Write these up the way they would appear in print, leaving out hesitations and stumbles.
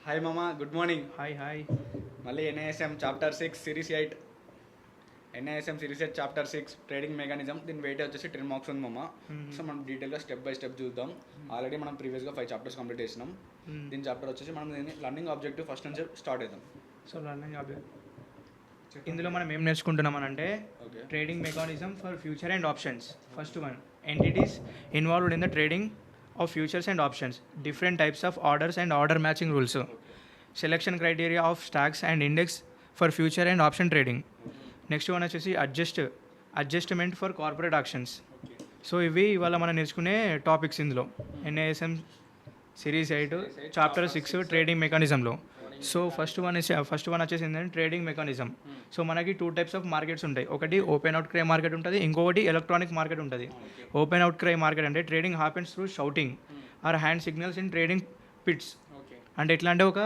Hi మామ, good morning. Hi hi. మళ్ళీ NISM chapter 6 series 8. NISM series 8 chapter 6 trading mechanism. దీని weight వచ్చేసి 10 marks ఉంది మామ. సో మనం డీటెయిల్గా స్టెప్ బై స్టెప్ చూద్దాం. ఆల్రెడీ మనం ప్రీవియస్గా 5 చాప్టర్స్ కంప్లీట్ చేసినాం. దీని చాప్టర్ వచ్చేసి మనం దీన్ని లర్నింగ్ ఆబ్జెక్టివ్ ఫస్ట్ నుంచి స్టార్ట్ అవుతాం. సో లర్నింగ్ ఆబ్జెక్ట్ ఇందులో మనం ఏం నేర్చుకుంటున్నాం అంటే trading mechanism for future and options. First one, entities involved in the trading of futures and options, different types of orders and order matching rules, selection criteria of stocks and index for future and option trading. Next one వచ్చేసి adjustment for corporate actions. So ఇవి ఇవాళ మనం నేర్చుకునే topics ఇందులో NISM series 8 chapter 6 trading మెకానిజంలో. So first one వచ్చేసి ఏంటంటే trading mechanism. So మనకి 2 టైప్స్ ఆఫ్ మార్కెట్స్ ఉంటాయి. ఒకటి ఓపెన్ అవుట్ క్రై మార్కెట్ ఉంటుంది, ఇంకొకటి ఎలక్ట్రానిక్ మార్కెట్ ఉంటుంది. ఓపెన్ అవుట్ క్రై మార్కెట్ అంటే trading happens through shouting or hand signals in trading pits. అంటే ఎట్లా అంటే ఒక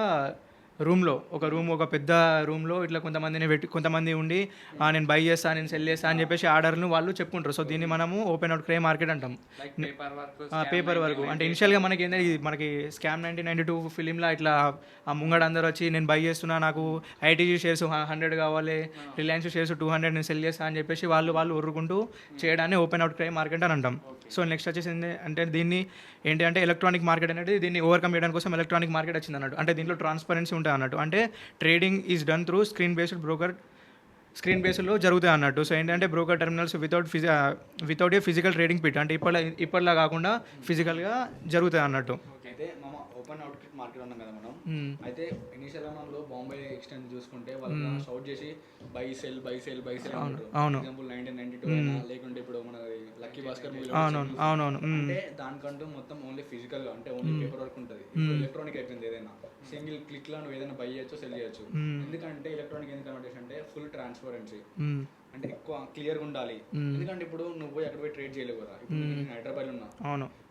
పెద్ద రూమ్లో ఇట్లా కొంతమంది ఉండి నేను బై చేస్తా, నేను సెల్ చేస్తా అని చెప్పేసి ఆర్డర్ను వాళ్ళు చెప్పుకుంటారు. సో దీన్ని మనము ఓపెన్ అవుట్ క్రై మార్కెట్ అంటాం. పేపర్ వర్క్ అంటే ఇనిషియల్గా మనకి ఏంటంటే మనకి స్కామ్ 1992 ఫిలింలో ఇట్లా ఆ ముంగడ అందరూ వచ్చి నేను బై చేస్తున్నా, నాకు ఐటీజీ షేర్స్ 100 కావాలి, రిలయన్స్ షేర్స్ 200 నేను సెల్ చేస్తా అని చెప్పేసి వాళ్ళు ఉరుకుంటూ చేయడాన్ని ఓపెన్ అవుట్ క్రై మార్కెట్ అని అంటాం. సో నెక్స్ట్ వచ్చేసి అంటే దీన్ని ఏంటి అంటే ఎలక్ట్రానిక్ మార్కెట్ అనేది దీన్ని ఓవర్కమ్ చేయడానికి కోసం ఎలక్ట్రానిక్ మార్కెట్ వచ్చింది అన్నట్టు. అంటే దీంట్లో ట్రాన్స్పరెన్సీ ఉంటుంది అన్నట్టు. అంటే trading is done through screen బేస్డ్లో జరుగుతాయి అన్నట్టు. సో ఏంటంటే broker terminals without a physical trading pit, అంటే ఇప్పటిలా కాకుండా ఫిజికల్గా జరుగుతాయి అన్నట్టు. అయితే మామ ఓపెన్ అవుట్ మార్కెట్ ఉన్నాం కదా మనం. అయితే ఇనిషియల్ మనలో బాంబే ఎక్స్చేంజ్ చూసుకుంటే వాళ్ళు షౌట్ చేసి బై సెల్ అవును. ఎగ్జాంపుల్ 1992 అయినా లేకుంటే ఇప్పుడు మన లక్కీ భాస్కర్ మూవీ అవునవును. అంటే దానికంటూ మొత్తం ఓన్లీ ఫిజికల్ గా అంటే ఓన్లీ పేపర్ వర్క్ ఉంటుంది. ఎలక్ట్రానిక్ ఎక్స్చేంజ్ ఏదైనా సింగిల్ క్లిక్ లో నువ్వు ఏదైనా బై చేయొచ్చు, సెల్ చేయొచ్చు. ఎందుకంటే ఎలక్ట్రానిక్ ఎందుకు కన్వర్ట్ అంటే ఫుల్ ట్రాన్స్పరెన్సీ, అంటే ఎక్కువ క్లియర్ గా ఉండాలి. ఎందుకంటే ఇప్పుడు నువ్వు అక్కడ పోయి ట్రేడ్ చేయలేవు కదా. ఇప్పుడు నేను హైదరాబాద్ ఉన్నా,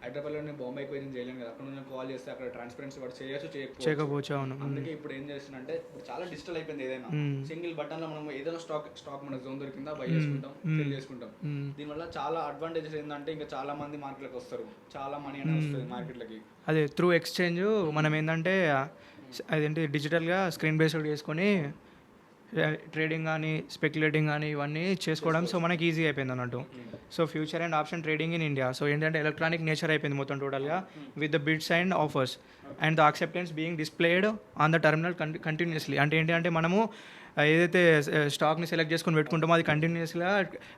హైదరాబాద్ లో నేను బాంబేకి పోయి చేయలేను కదా. అక్కడ నేను కాల్ చేస్తే అక్కడ ట్రాన్స్పరెన్సీ వాడు చేయకపోవచ్చు. అందుకే ఇప్పుడు ఏం చేస్తున్నా ఇప్పుడు చాలా డిజిటల్ అయిపోయింది. ఏదైనా సింగిల్ బటన్ లో మనం ఏదైనా స్టాక్ మనకు జోన్ దొరికిందా బై చేసుకుంటాం, సెల్ చేసుకుంటాం. దీనివల్ల చాలా అడ్వాంటేజెస్ ఏంటంటే ఇంకా చాలా మంది మార్కెట్లకు వస్తారు, చాలా మనీ అనేది వస్తుంది మార్కెట్లకి. అదే త్రూ ఎక్స్చేంజ్ మనం ఏంటంటే అదేంటి డిజిటల్గా స్క్రీన్ బేస్డ్ చేసుకొని ట్రేడింగ్ కానీ స్పెక్యులేటింగ్ కానీ ఇవన్నీ చేసుకోవడం సో మనకి ఈజీ అయిపోయింది అన్నట్టు. So future and option trading in India. So ఏంటంటే ఎలక్ట్రానిక్ నేచర్ అయిపోయింది మొత్తం టోటల్గా, with the bids and offers and the acceptance being displayed on the terminal continuously. అంటే ఏంటంటే మనము ఏదైతే స్టాక్ని సెలెక్ట్ చేసుకొని పెట్టుకుంటామో అది కంటిన్యూస్గా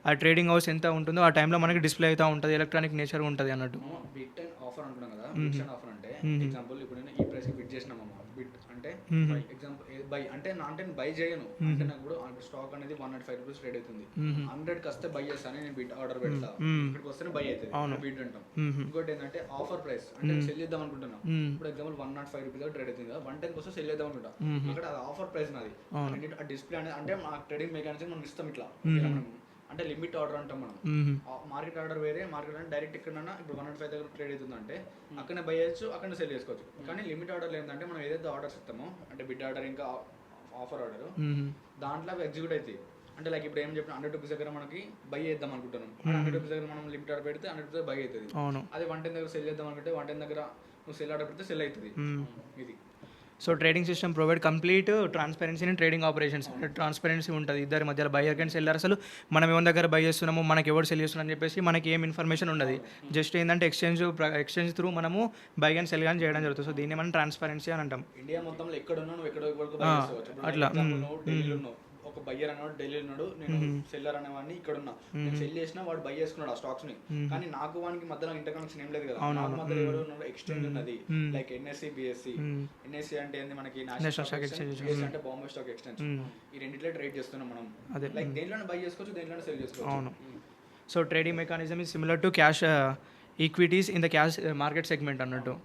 ఆ ట్రేడింగ్ హౌస్ ఎంత ఉంటుందో ఆ టైంలో మనకి డిస్ప్లే అవుతూ ఉంటుంది, ఎలక్ట్రానిక్ నేచర్ ఉంటుంది అన్నట్టు. బిట్ అండ్ ఆఫర్ అంటున్నాం కదా. బిట్ అండ్ ఆఫర్ అంటే ఎగ్జాంపుల్ ఇప్పుడు నేను ఈ ప్రైస్కి బిట్ చేసినామమ్మా. బిట్ అంటే ఎగ్జాంపుల్ బై అంటే నేను బై చేయను, అంటే నాకు ఇప్పుడు స్టాక్ అనేది 105 రూపీస్ ట్రేడ్ అవుతుంది. 100కి వస్తే బై చేస్తాను, నేను బిట్ ఆర్డర్ పెడతా, ఇక్కడికి వస్తే బై అవుతుంది, బిట్ అంటాం. ఇంకోటి ఏంటంటే ఆఫర్ ప్రైస్, అంటే సెల్ చేద్దాం అనుకుంటున్నాం. ఇప్పుడు ఎగ్జాంపుల్ 105 రూపీస్ ట్రేడ్ అవుతుంది కదా, 110కి వస్తే సెల్ చేద్దాం అనుకుంటా. అక్కడ అది ఆఫర్ ప్రైస్ నాది. డిస్ప్లే అనేది అంటే మా ట్రేడింగ్ మెకానిజం మనం ఇస్తాం ఇట్లా. అంటే లిమిట్ ఆర్డర్ అంటాం మనం. మార్కెట్ ఆర్డర్ వేరే, మార్కెట్ అంటే డైరెక్ట్ ఎక్కడన్నా ఇప్పుడు 105 దగ్గర ట్రేడ్ అవుతుందంటే అక్కడనే బై చేయొచ్చు, అక్కడనే సెల్ చేసుకోవచ్చు. కానీ లిమిట్ ఆర్డర్ ఏంటంటే మనం ఏదైతే ఆర్డర్స్ ఇస్తామో అంటే బిడ్ ఆర్డర్ ఇంకా ఆఫర్ ఆర్డర్ దాంట్లో అవి ఎగ్జిక్యూట్ అవుతాయి. అంటే లైక్ ఇప్పుడు ఏం చెప్పిన 100 రూపీస్ దగ్గర మనకి బై చేద్దాం అనుకుంటున్నాం, 100 రూపీస్ దగ్గర మనం లిమిట్ ఆర్డర్ పెడితే 100 రూపీస్ బై అవుతుంది. అదే 110 దగ్గర సెల్ చేద్దాం అనుకుంటే 110 దగ్గర నువ్వు సెల్ ఆర్డర్ పెడితే సెల్ అవుతుంది. ఇది so trading system provide complete transparency in trading operations. Transparency ఉంటుంది ఇద్దరి మధ్యలో, బయ్యర్ అండ్ సెల్లర్. అసలు మనం ఎవరి దగ్గర బై చేస్తున్నాము, మనకి ఎవరు సెల్ చేస్తున్నాం అని చెప్పేసి మనకి ఏం ఇన్ఫర్మేషన్ ఉండదు. జస్ట్ ఏంటంటే ఎక్స్చేంజ్ త్రూ మనము బై అండ్ సెల్ కానీ చేయడం జరుగుతుంది. సో దీన్ని మనం ట్రాన్స్పరెన్సీ అని అంటాం. ఇండియా మొత్తంలో ఎక్కడున్నా నువ్వు ఎక్కడ అట్లా ఒక బయ్యర్ అనేవాడు ఢిల్లీ ఉన్నాడు, నేను సెల్లర్ అనేవాడిని ఇక్కడ ఉన్నా. నేను సెల్ చేసినా వాడు బై చేసుకున్నాడు ఆ స్టాక్స్ ని. కానీ నాకు వానికి మధ్యలో ఇంటర్ కనెక్షన్ ఏం లేదు కదా. నాకు మధ్యలో ఎవరు ఉన్నాడు, ఎక్స్చేంజ్ ఉన్నది. Like NSC BSc. ఎన్ఎస్సి అంటే ఏంది మనకి నేషనల్ స్టాక్ ఎక్స్చేంజ్, బిఎస్సి అంటే బాంబే స్టాక్ ఎక్స్చేంజ్. ఈ రెండిట్లో ట్రేడ్ చేస్తున్నాం మనం. లైక్ దేంట్లోనే బై చేసుకోవచ్చు, దేంట్లోనే సెల్ చేసుకోవచ్చు. అవును. So trading mechanism is similar to cash equities in the cash market segment అన్నట్టు.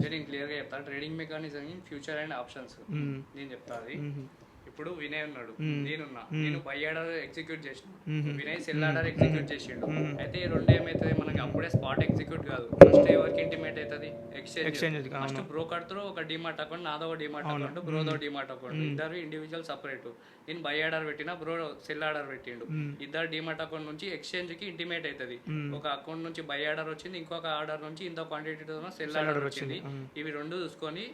నేను క్లియర్గా చెప్తాను. Trading mechanism in future and options నేను చెప్తాను. ఇప్పుడు వినయ్ ఉన్నాడు, నేను బై ఆర్డర్ ఎగ్జిక్యూట్ చేసిన, వినయ్ సెల్ ఆర్డర్ ఎగ్జిక్యూట్ చేసిండు. అయితే ఈ రెండు ఏమవుతుంది మనకి అప్పుడే స్పాట్ ఎగ్జిక్యూట్ కాదు. ఫస్ట్ ఎవరికి ఇంటిమేట్ అవుతుంది, ఎక్స్చేంజ్. ఫస్ట్ బ్రోకర్ త్రూ ఒక డిమార్ట్ అకౌంట్, నాదో డిమార్ట్ అకౌంట్, బ్రోదో డిమార్ట్ అకౌంట్, ఇద్దరు ఇండివిజువల్ సపరేట్. నేను బై ఆర్డర్ పెట్టినా, బ్రో సెల్ ఆర్డర్ పెట్టిండు. ఇద్దరు డిమార్ట్ అకౌంట్ నుంచి ఎక్స్చేంజ్ కి ఇంటిమేట్ అవుతుంది. ఒక అకౌంట్ నుంచి బై ఆర్డర్ వచ్చింది, ఇంకొక ఆర్డర్ నుంచి ఇంత క్వాంటిటీతో సెల్ ఆర్డర్ వచ్చింది. ఇవి రెండు చూసుకొని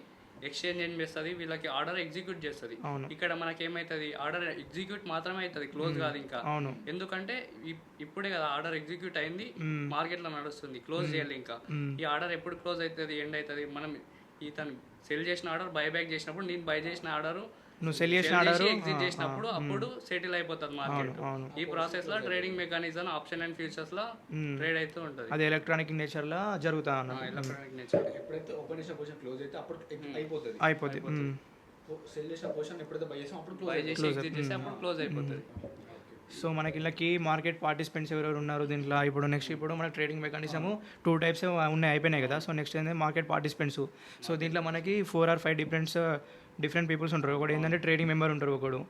ఎక్స్చేంజ్ ఏం చేస్తుంది, వీళ్ళకి ఆర్డర్ ఎగ్జిక్యూట్ చేస్తుంది. అవును. ఇక్కడ మనకేమవుతుంది, ఆర్డర్ ఎగ్జిక్యూట్ మాత్రమే అవుతుంది, క్లోజ్ కాదు ఇంకా. అవును. ఎందుకంటే ఇప్పుడే కదా ఆర్డర్ ఎగ్జిక్యూట్ అయింది, మార్కెట్లో నడుస్తుంది, క్లోజ్ చేయాలి ఇంకా. ఈ ఆర్డర్ ఎప్పుడు క్లోజ్ అవుతుంది, ఎండ్ అవుతుంది, మనం ఇతను సెల్ చేసిన ఆర్డర్ బై బ్యాక్ చేసినప్పుడు, నేను బై చేసిన ఆర్డర్ నువ్వు సెల్ చేసిన ఆర్డర్ ఎగ్జిట్ చేసినప్పుడు అప్పుడు సెటిల్ అయిపోతుంది మార్కెట్. ఈ ప్రాసెస్ లో trading mechanism option and futures లో ట్రేడ్ అవుతూ ఉంటుంది. అది ఎలక్ట్రానిక్ నేచర్ లో జరుగుతా అన్నమాట. ఎలక్ట్రానిక్ నేచర్ ఎప్పుడైతే ఓపెన్ చేసిన పొజిషన్ క్లోజ్ అయితే అప్పుడు అయిపోతుంది. సెల్ చేసిన పొజిషన్ ఎప్పుడైతే బై చేసాం అప్పుడు బై చేసి ఎగ్జిట్ చేసి అప్పుడు క్లోజ్ అయిపోతుంది. సో మనకి ఇళ్ళకి మార్కెట్ పార్టిసిపెంట్స్ ఎవరెవరు ఉన్నారు దీంట్లో. ఇప్పుడు నెక్స్ట్ ఇప్పుడు మన ట్రేడింగ్ మెకానిజము 2 టైప్స్ ఉన్నాయి, అయిపోయినాయి కదా. సో నెక్స్ట్ ఏంటంటే మార్కెట్ పార్టిసిపెంట్స్. సో దీంట్లో మనకి 4 or 5 డిఫరెంట్ పీపుల్స్ ఉంటారు. ఒకటి ఏంటంటే ట్రేడింగ్ మెంబర్ ఉంటారు, ఒకడు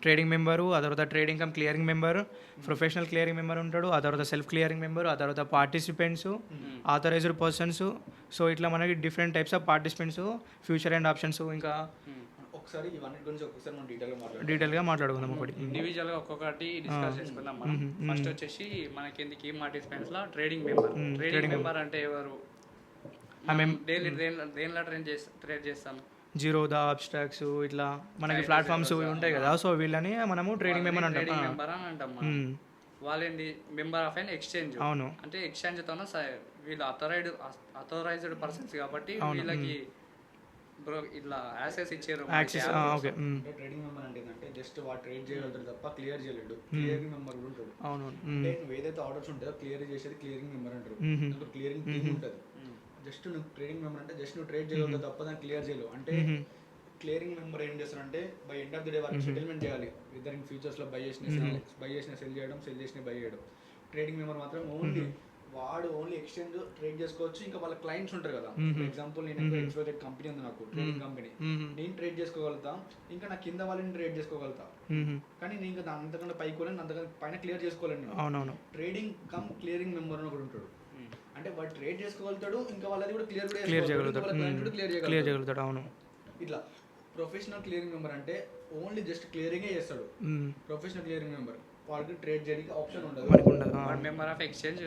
ట్రేడింగ్ మెంబరు, ఆ తర్వాత trading cum clearing member, professional clearing member ఉంటాడు, ఆ తర్వాత సెల్ఫ్ క్లియరింగ్ మెంబర్, ఆ తర్వాత పార్టిసిపెంట్స్, ఆథరైజ్డ్ పర్సన్స్. సో ఇట్లా మనకి different types of participants, future and options. ఇంకా ఒకసారి ఇవన్నీ గురించి ఒకసారి మనం డీటెయిల్గా మాట్లాడుకుందాం. ఒకటి ఇండివిజువల్గా ఒక్కొక్కటి డిస్కస్ చేసుకుందాం మనం. ఫస్ట్ వచ్చేసి మనకి ఎందుకు ఈ పార్టిసిపెంట్స్ లో ట్రేడింగ్ మెంబర్. ట్రేడింగ్ మెంబర్ అంటే ఎవరు, దేనిలో ట్రేడ్ చేస్తాం, జీరోదా, అబ్స్ట్రాక్ట్స్, ఇట్లా మనకి ప్లాట్ఫామ్స్ ఉంటాయి కదా. సో వీళ్ళని మనము ట్రేడింగ్ మెంబర్ అంటాం. వాళ్ళేంది మెంబర్ ఆఫ్ అండ్ ఎక్స్చేంజ్. అవును. అంటే ఎక్స్చేంజ్ తోన వీళ్ళు అథరైజ్డ్ పర్సన్స్ కాబట్టి వీళ్ళకి ఇట్లా యాక్సెస్ ఇచ్చారు. ట్రేడింగ్ మెంబర్ అంటే ఏంటంటే జస్ట్ వాడు ట్రేడ్ చేయగలుగుతాడు తప్ప క్లియర్ చేయలేడు. క్లియరింగ్ మెంబర్ కూడా ఉంటాడు. అవును. అంటే నువ్వు ఏదైతే ఆర్డర్స్ ఉంటాయో క్లియర్ చేసేది క్లియరింగ్ మెంబర్ అంటారు. క్లియరింగ్ టీమ్ ఉంటుంది. జస్ట్ నువ్వు ట్రేడింగ్ మెంబర్ అంటే జస్ట్ నువ్వు ట్రేడ్ చేయగలుగుతావు తప్ప దాన్ని క్లియర్ చేయలేవు. అంటే క్లియరింగ్ మెంబర్ ఏం చేస్తారంటే by end of the day వాళ్ళకి సెటిల్మెంట్ చేయాలి. ఇద్దరు ఇన్ ఫ్యూచర్స్ లో బై చేసిన సెల్ చేయడం, సెల్ చేసిన బై చేయడం. ట్రేడింగ్ మెంబర్ మాత్రం వాడు ఓన్లీ ఎక్స్చేంజ్ ట్రేడ్ చేసుకోవచ్చు. ఇంకా వాళ్ళ క్లయింట్స్ ఉంటారు కదా. ఫర్ ఎగ్జాంపుల్ నేను ఎక్స్పెక్టెడ్ కంపెనీ ఉంది, నాకు ట్రేడింగ్ కంపెనీ, నేను ట్రేడ్ చేసుకోగలుగుతా, ఇంకా నా కింద వాళ్ళని ట్రేడ్ చేసుకోగలుగుతా. కానీ నేను ఇంకా అంతకన్నా పైకి అంతకన్నా పైన క్లియర్ చేసుకోలేను. ట్రేడింగ్ కమ్ క్లియరింగ్ మెంబర్ అని ఒకటి ఉంటాడు. అంటే వాడు ట్రేడ్ చేసుకోగలుగుతాడు, ఇంకా వాళ్ళది కూడా క్లియర్ చేయగలుగుతాడు. అవును. ఇట్లా ప్రొఫెషనల్ క్లియరింగ్ మెంబర్ అంటే ఓన్లీ జస్ట్ క్లియరింగే చేస్తాడు. ప్రొఫెషనల్ క్లియరింగ్ మెంబర్ వాళ్ళకి ట్రేడ్ చేయడానికి ఆప్షన్ ఉండదు. మెంబర్ ఆఫ్ ఎక్స్చేంజ్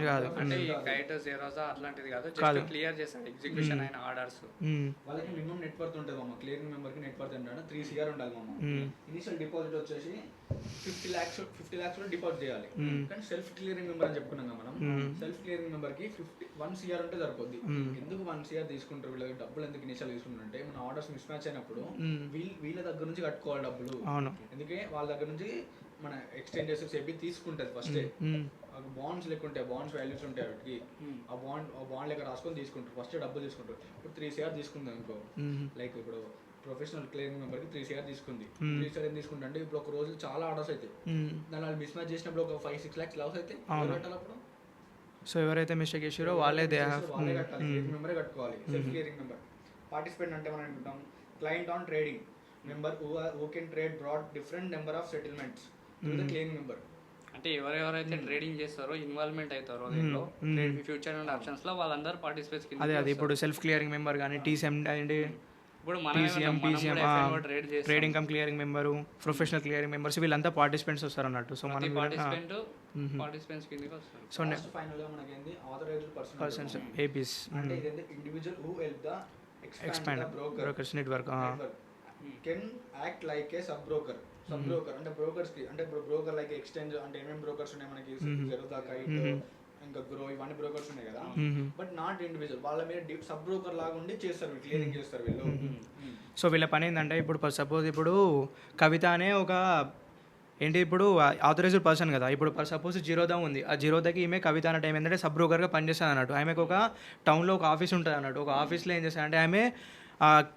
కాదు. అంటే కైట్ జీరోసా అట్లాంటిది కాదు, జస్ట్ క్లియర్ చేస్తాడు ఎగ్జిక్యూషన్ అయిన ఆర్డర్స్. వాళ్ళకి మినిమం నెట్వర్క్ ఉంటుంది మామ. క్లియరింగ్ మెంబర్ కి నెట్వర్క్ అంటే 3 CR ఉండాలి మామ. ఇనిషియల్ డిపాజిట్ వచ్చేసి 50 lakhs లో డిపాజిట్ చేయాలి. కానీ సెల్ఫ్ క్లియరింగ్ మెంబర్ అని చెప్పుకున్నాం మనం. సెల్ఫ్ క్లియరింగ్ మెంబర్ కి 1 CR ఉంటే సరిపోద్ది. ఎందుకు 1 CR తీసుకుంటారు, వీళ్ళకి డబ్బులు ఎందుకు ఇనిషియల్ తీసుకుంటారంటే మన ఆర్డర్స్ మిస్ మ్యాచ్ అయినప్పుడు వీళ్ళ దగ్గర నుంచి కట్టుకోవాలి డబ్బులు. ఎందుకే వాళ్ళ దగ్గర నుంచి మన ఎక్స్చేంజెస్ చెప్పి తీసుకుంటుంది ఫస్ట్. బాండ్స్ లెక్క ఉంటాయి, బాండ్స్ వాల్యూస్ ఉంటాయి, వాటికి ఆ బాండ్ లెక్క రాసుకొని తీసుకుంటారు. ఫస్ట్ డబ్బులు తీసుకుంటారు. ఇప్పుడు 3 CR తీసుకుందాం ఇంకో. లైక్ ఇప్పుడు ప్రొఫెషనల్ క్లియరింగ్ మెంబర్ కి 3 CR తీసుకుంది. 3 CR ఏం తీసుకుంటే అంటే ఇప్పుడు ఒక రోజు చాలా ఆర్డర్స్ అయితే దాని వాళ్ళు మిస్ మ్యాచ్ చేసినప్పుడు ఒక 5-6 lakhs లాస్ అయితే అప్పుడు. సో ఎవరైతే మిస్టేక్ చేసారో వాళ్ళే కట్టాలి. క్లియరింగ్ మెంబరే కట్టుకోవాలి. Self clearing member. పార్టిసిపెంట్ అంటే మనం అనుకుంటాం client on trading member who can trade broad different number of settlements to the clearing member. అంటే ఎవరెవరైతే ట్రేడింగ్ చేస్తారో, ఇన్వాల్వ్మెంట్ అవుతారో దీంట్లో ఫ్యూచర్ అండ్ ఆప్షన్స్ లో వాళ్ళందరూ పార్టిసిపేట్స్ కింద. అదే ఇప్పుడు సెల్ఫ్ క్లియరింగ్ మెంబర్ కానీ టీసీఎం అండి, ఇప్పుడు trading cum clearing member, professional clearing members వీళ్ళంతా పార్టిసిపెంట్స్ వస్తారు అన్నట్టు. సో మనం పార్టిసిపెంట్స్ కిందకి వస్తారు. సో ఫైనల్ గా మనకి ఏంది ఆథరైజ్డ్ పర్సన్స్ ఏపీస్ అంటే ఇదేంటి individual who help the expand brokers network can act like A sub broker అంటే బ్రోకర్స్ కి. అంటే ఇప్పుడు బ్రోకర్ లైక్ ఎక్స్చేంజ్ అంటే ఏమేమి బ్రోకర్స్ ఉన్నాయి మనకి, జెరోదా, కైట్, ఇంకా గ్రో, ఇవన్నీ బ్రోకర్స్ ఉన్నాయి కదా. బట్ నాట్ ఇండివిజువల్, వాళ్ళ మీద సబ్ బ్రోకర్ లాగా ఉండి చేస్తారు, క్లియరింగ్ చేస్తారు వీళ్ళు. సో వీళ్ళ పని ఏంటంటే ఇప్పుడు సపోజ్ ఇప్పుడు కవిత అనే ఒక ఏంటి ఇప్పుడు ఆథరైజ్డ్ పర్సన్ కదా. ఇప్పుడు సపోజ్ జీరోదా ఉంది, ఆ జీరోదాకి ఈమె కవిత అన్న టైం ఏంటంటే సబ్ బ్రోకర్గా పనిచేస్తుంది అన్నట్టు. ఆమెకు ఒక టౌన్లో ఒక ఆఫీస్ ఉంటుంది అన్నట్టు. ఒక ఆఫీస్లో ఏం చేస్తారంటే ఆమె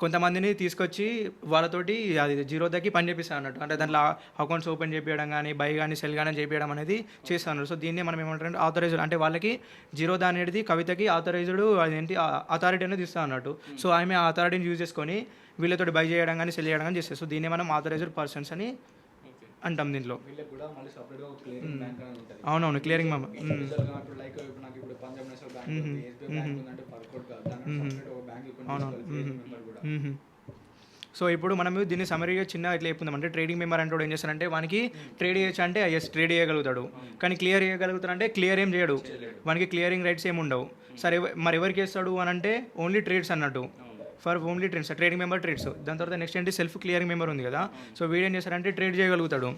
కొంతమందిని తీసుకొచ్చి వాళ్ళతోటి అది జీరోదాకి పని చేపిస్తాను అన్నట్టు. అంటే దాంట్లో అకౌంట్స్ ఓపెన్ చేపించడం కానీ, బై కానీ, సెల్ కానీ చేపించడం అనేది చేస్తాను. సో దీన్ని మనం ఏమంటారంటే ఆథరైజ్డ్. అంటే వాళ్ళకి జీరోదా అనేది కవితకి ఆథరైజ్డ్ అదేంటి అథారిటీ అనేది ఇస్తాను అన్నట్టు. సో ఆమె ఆ అథారిటీని యూజ్ చేసుకొని వీళ్ళతోటి బై చేయడం కానీ, సెల్ చేయడం కానీ చేస్తారు. సో దీన్ని మనం ఆథరైజ్డ్ పర్సన్స్ అని అంటాం. దీంట్లో అవునవును క్లియరింగ్ మెంబర్. సో ఇప్పుడు మనం దీన్ని సమరీగా చిన్న ఇట్లా చెప్పుకుందాం. అంటే ట్రేడింగ్ మెంబర్ అంటే ఏం చేస్తారంటే వానికి ట్రేడ్ చేయొచ్చు అంటే ఎస్ ట్రేడ్ చేయగలుగుతాడు, కానీ క్లియర్ చేయగలుగుతాడు అంటే క్లియర్ ఏం చేయడు, వానికి క్లియరింగ్ రైట్స్ ఏమి ఉండవు. సరే మరి ఎవరికి వేస్తాడు అని అంటే ఓన్లీ ట్రేడ్స్ అన్నట్టు. For only trades, trading member trades. దాని తర్వాత నెక్స్ట్ ఏంటి సెల్ఫ్ క్లియరింగ్ మెంబర్ ఉంది కదా, సో వీడేం చేస్తారంటే ట్రేడ్ చేయగలుగుతాడు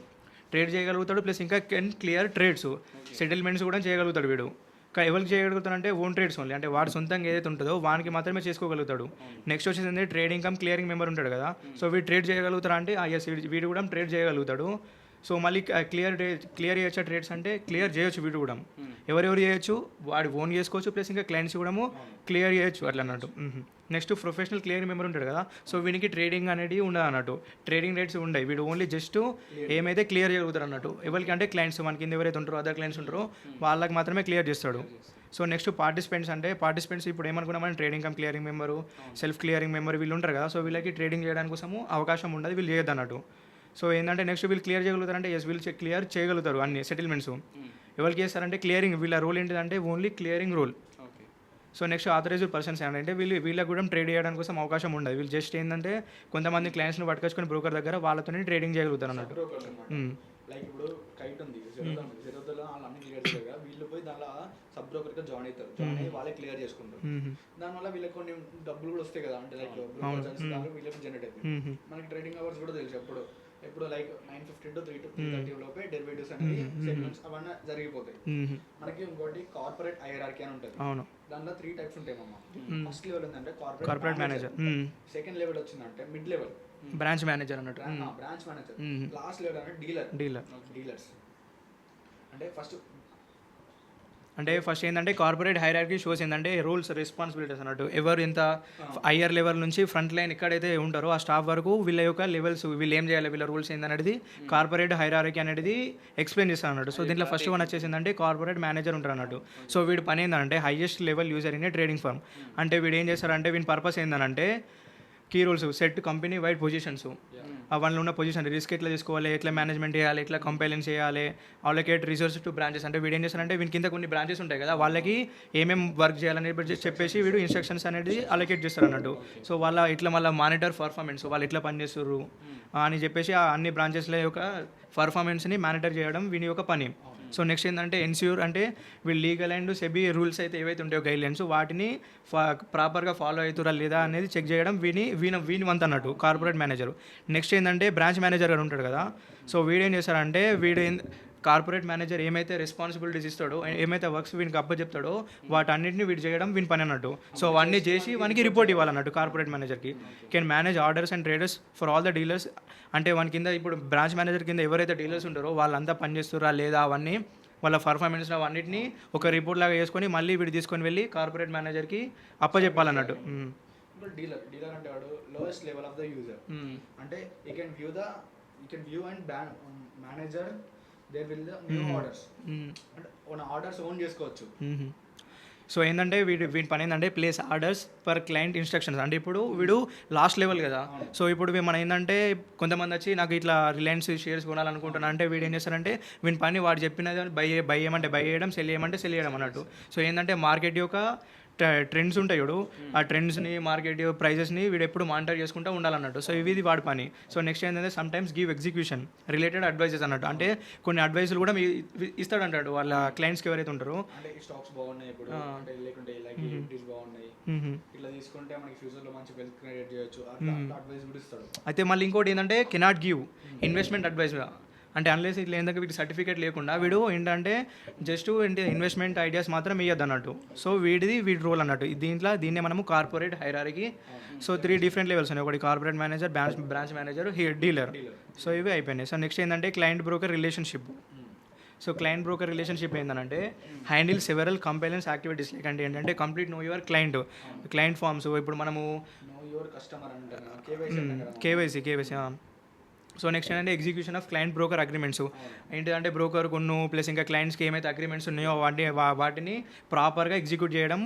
ప్లస్ ఇంకా కెన్ క్లియర్ ట్రేడ్స్, సెటిల్మెంట్స్ కూడా చేయగలుగుతాడు వీడు. ఎవరికి చేయగలుగుతాడంటే ఓన్ ట్రేడ్స్ ఓన్లీ, అంటే వాడు సొంతంగా ఏదైతే ఉంటుందో వానికి మాత్రమే చేసుకోగలుగుతాడు. నెక్స్ట్ వచ్చేసి ట్రేడింగ్ కమ్ క్లియరింగ్ మెంబర్ ఉంటాడు కదా, సో వీడు ట్రేడ్ చేయగలుగుతారా అంటే ఎస్, వీడు కూడా ట్రేడ్ చేయగలుగుతాడు. సో మళ్ళీ క్లియర్ చేయొచ్చా ట్రేడ్స్ అంటే క్లియర్ చేయొచ్చు వీడు కూడా. ఎవరెవరు చేయొచ్చు, వాడు ఓన్ చేసుకోవచ్చు ప్లస్ ఇంకా క్లయింట్స్ కూడా క్లియర్ చేయొచ్చు అట్లా అన్నట్టు. నెక్స్ట్ ప్రొఫెషనల్ క్లియరింగ్ మెంబర్ ఉంటాడు కదా, సో వీనికి ట్రేడింగ్ అనేది ఉండదు అన్నట్టు, ట్రేడింగ్ రేట్స్ ఉండవు. వీడు ఓన్లీ జస్ట్ ఏమైతే క్లియర్ చేయగలుగుతారు అన్నట్టు. ఎవరికి అంటే క్లయింట్స్, మన కింద ఎవరైతే ఉంటారో అదర్ క్లయింట్స్ ఉంటారో వాళ్ళకి మాత్రమే క్లియర్ చేస్తాడు. సో నెక్స్ట్ పార్టిసిపెంట్స్ ఇప్పుడు ఏమనుకున్నామని trading cum clearing member, self clearing member వీళ్ళు ఉంటారు కదా, సో వీళ్ళకి ట్రేడింగ్ చేయడానికి కోసము అవకాశం ఉండదు, వీళ్ళు చేయొద్దు అన్నట్టు. సో ఏంటంటే నెక్స్ట్ వీళ్ళు క్లియర్ చేయగలుగుతారంటే ఎస్, వీళ్ళు క్లియర్ చేయగలుగుతారు అన్ని సెటిల్మెంట్స్. ఎవరికి చేస్తారంటే క్లియరింగ్, వీళ్ళ రోల్ ఏంటిదంటే only clearing role. So next authorised persons ఏంటంటే వీళ్ళకి కూడా ట్రేడ్ చేయడానికి కోసం అవకాశం ఉండదు. వీళ్ళు జస్ట్ ఏంటంటే కొంతమంది క్లయింట్స్ని పట్టుకొచ్చుకొని బ్రోకర్ దగ్గర వాళ్ళతోనే ట్రేడింగ్ చేయగలుగుతారు అన్నట్టు. లైక్ ఇప్పుడు కైట్ ఉంది, జీరోలో వాళ్ళు అన్ని క్లియర్ చేయగా వీళ్ళు పోయి దానిలో సబ్ బ్రోకర్గా జాయిన్ అవుతారు, జాయిన్ అయ్యి వాళ్ళే క్లియర్ చేసుకుంటారు. దానివల్ల వీళ్ళకి కొన్ని డబ్బులు కూడా వస్తాయి కదా, అంటే లైక్ వీళ్ళకి జనరేట్ అవుతుంది. మనకి ట్రేడింగ్ అవర్స్ కూడా తెలుసు, ఎప్పుడు లైక్ 9:15 to 3:30 లోపే డెరివేటివ్స్ అనేది సెటిల్మెంట్స్ అవన్నీ జరిగిపోతాయి. మనకి ఇంకోటి కార్పొరేట్ హైరార్కీ అని ఉంటుంది, దాంట్లో 3 టైప్స్ ఉంటాయి మామ. ఫస్ట్ లెవెల్ ఏంటంటే కార్పొరేట్ మేనేజర్, సెకండ్ లెవెల్ వచ్చిందంటే మిడ్ లెవెల్ బ్రాంచ్ మేనేజర్ అన్నట్టు, బ్రాంచ్ మేనేజర్, లాస్ట్ లెవెల్ అంటే డీలర్స్. అంటే ఫస్ట్ ఏంటంటే కార్పొరేట్ హైరార్కీ షోస్ ఏంటంటే రూల్స్ రెస్పాన్సిబిలిటీస్ అన్నట్టు. ఎవరు ఎంత హయ్యర్ లెవెల్ నుంచి ఫ్రంట్ లైన్ ఎక్కడైతే ఉంటారో ఆ స్టాఫ్ వరకు వీళ్ళ యొక్క లెవెల్స్, వీళ్ళు ఏం చేయాలి, వీళ్ళ రూల్స్ ఏందనేది కార్పొరేట్ హైరార్కీ అనేది ఎక్స్ప్లెయిన్ చేస్తారు అన్నట్టు. సో దీంట్లో ఫస్ట్ వన్ వచ్చేసిందంటే కార్పొరేట్ మేనేజర్ ఉంటారు అన్నట్టు. సో వీడి పని ఏంటంటే highest level user in a trading firm. అంటే వీడు ఏం చేస్తారంటే వీని పర్పస్ ఏంటంటే key rules, set company wide positions, అవన్నీ ఉన్న పొజిషన్, రిస్క్ ఎట్లా తీసుకోవాలి, ఎట్లా మేనేజ్మెంట్ చేయాలి, ఎట్లా కంపైలెన్స్ చేయాలి, అలొకేట్ రిసోర్స్ టు బ్రాంచెస్. అంటే వీడు ఏం చేస్తారంటే వీని కింద కొన్ని బ్రాంచెస్ ఉంటాయి కదా, వాళ్ళకి ఏమేమి వర్క్ చేయాలని చెప్పేసి వీడు ఇన్స్ట్రక్షన్స్ అనేది అలొకేట్ చేస్తారు అన్నట్టు. సో వాళ్ళ ఇట్లా మళ్ళీ మానిటర్ పర్ఫార్మెన్స్, వాళ్ళు ఎట్లా పనిచేస్తారు అని చెప్పేసి ఆ అన్ని బ్రాంచెస్ల యొక్క పర్ఫార్మెన్స్ని మానిటర్ చేయడం వీని యొక్క పని. సో నెక్స్ట్ ఏంటంటే ఎన్ష్యూర్, అంటే వీళ్ళు లీగల్ అండ్ సెబీ రూల్స్ అయితే ఏవైతే ఉంటాయో గైడ్లైన్స్ వాటిని ప్రాపర్గా ఫాలో అవుతారా లేదా అనేది చెక్ చేయడం వీని వంతు అన్నట్టు కార్పొరేట్ మేనేజర్. నెక్స్ట్ ఏంటంటే బ్రాంచ్ మేనేజర్ గారు ఉంటాడు కదా, సో వీడేం చేస్తారంటే కార్పొరేట్ మేనేజర్ ఏమైతే రెస్పాన్సిబిలిటీస్ ఇస్తాడో, ఏమైతే వర్క్స్ వీనికి అప్పచెప్తాడో వాటన్నిటిని వీడు చేయడం వీని పని అన్నట్టు. సో అవన్నీ చేసి వానికి రిపోర్ట్ ఇవ్వాలన్నట్టు కార్పొరేట్ మేనేజర్కి. Can manage orders and traders for all the dealers. అంటే వాని కింద ఇప్పుడు బ్రాంచ్ మేనేజర్ కింద ఎవరైతే డీలర్స్ ఉంటారో వాళ్ళంతా పనిచేస్తారా లేదా అవన్నీ వాళ్ళ పర్ఫార్మెన్స్ అవన్నిటిని ఒక రిపోర్ట్ లాగా చేసుకొని మళ్ళీ వీడు తీసుకొని వెళ్ళి కార్పొరేట్ మేనేజర్కి అప్పచెప్పాలన్నట్టు. డీలర్ అంటే వాడు lowest level of the user. అంటే you can view and manager their will the new orders, అంటే ఆర్డర్స్ ఓన్ చేసుకోవచ్చు. సో ఏంటంటే వీడి పని ఏంటంటే place orders per client instructions. అంటే ఇప్పుడు వీడు లాస్ట్ లెవెల్ కదా, సో ఇప్పుడు మనం ఏంటంటే కొంతమంది వచ్చి నాకు ఇట్లా రిలయన్స్ షేర్స్ కొనాలనుకుంటున్నా అంటే వీడు ఏం చేస్తారంటే వీని పని వాడు చెప్పినది బై చేయమంటే బై చేయడం, సెల్ చేయమంటే సెల్ చేయడం అన్నట్టు. సో ఏంటంటే మార్కెట్ యొక్క ట్రెండ్స్ ఉంటాయి చూడు, ఆ ట్రెండ్స్ని మార్కెట్ ప్రైజెస్ని వీడు ఎప్పుడు మానిటర్ చేసుకుంటూ ఉండాలన్నట్టు. సో ఇది వాడి పని. సో నెక్స్ట్ ఏంటంటే sometimes give execution related advises అన్నట్టు. అంటే కొన్ని అడ్వైజులు కూడా ఇస్తాడు అంటాడు వాళ్ళ క్లయింట్స్కి ఎవరైతే ఉంటారో. అంటే స్టాక్స్ బాగున్నాయి ఇప్పుడు, అంటే లేకుంటే లైక్ ఈక్విటీస్ బాగున్నాయి, ఇట్లా తీసుకుంటే మనకి ఫ్యూచర్లో మంచి వెల్త్ క్రియేట్ చేయొచ్చు, అడ్వైస్ కూడా ఇస్తాడు. అయితే మళ్ళీ ఇంకోటి ఏంటంటే కెనాట్ గివ్ ఇన్వెస్ట్మెంట్ అడ్వైస్. అంటే అన్లెస్ ఇట్లా ఏంటంటే వీటి సర్టిఫికేట్ లేకుండా వీడు ఏంటంటే జస్ట్ ఏంటి ఇన్వెస్ట్మెంట్ ఐడియాస్ మాత్రం ఇవ్వద్దు అన్నట్టు. సో వీడి రోల్ అన్నట్టు. దీన్నే మనము corporate hierarchy. So 3 different levels ఉన్నాయి, ఒకటి corporate manager, branch manager, dealer. So ఇవి అయిపోయినాయి. సో నెక్స్ట్ ఏంటంటే client broker relationship. So client broker relationship ఏంటంటే handle several compliance activities. Like అంటే ఏంటంటే complete know your client forms. ఇప్పుడు మనము కేవైసీ. సో నెక్స్ట్ ఏంటంటే execution of client broker agreements. ఏంటంటే బ్రోకర్ కొన్ను ప్లస్ ఇంకా క్లయింట్స్కి ఏమైతే అగ్రిమెంట్స్ ఉన్నాయో వాటిని ప్రాపర్గా ఎగ్జిక్యూట్ చేయడం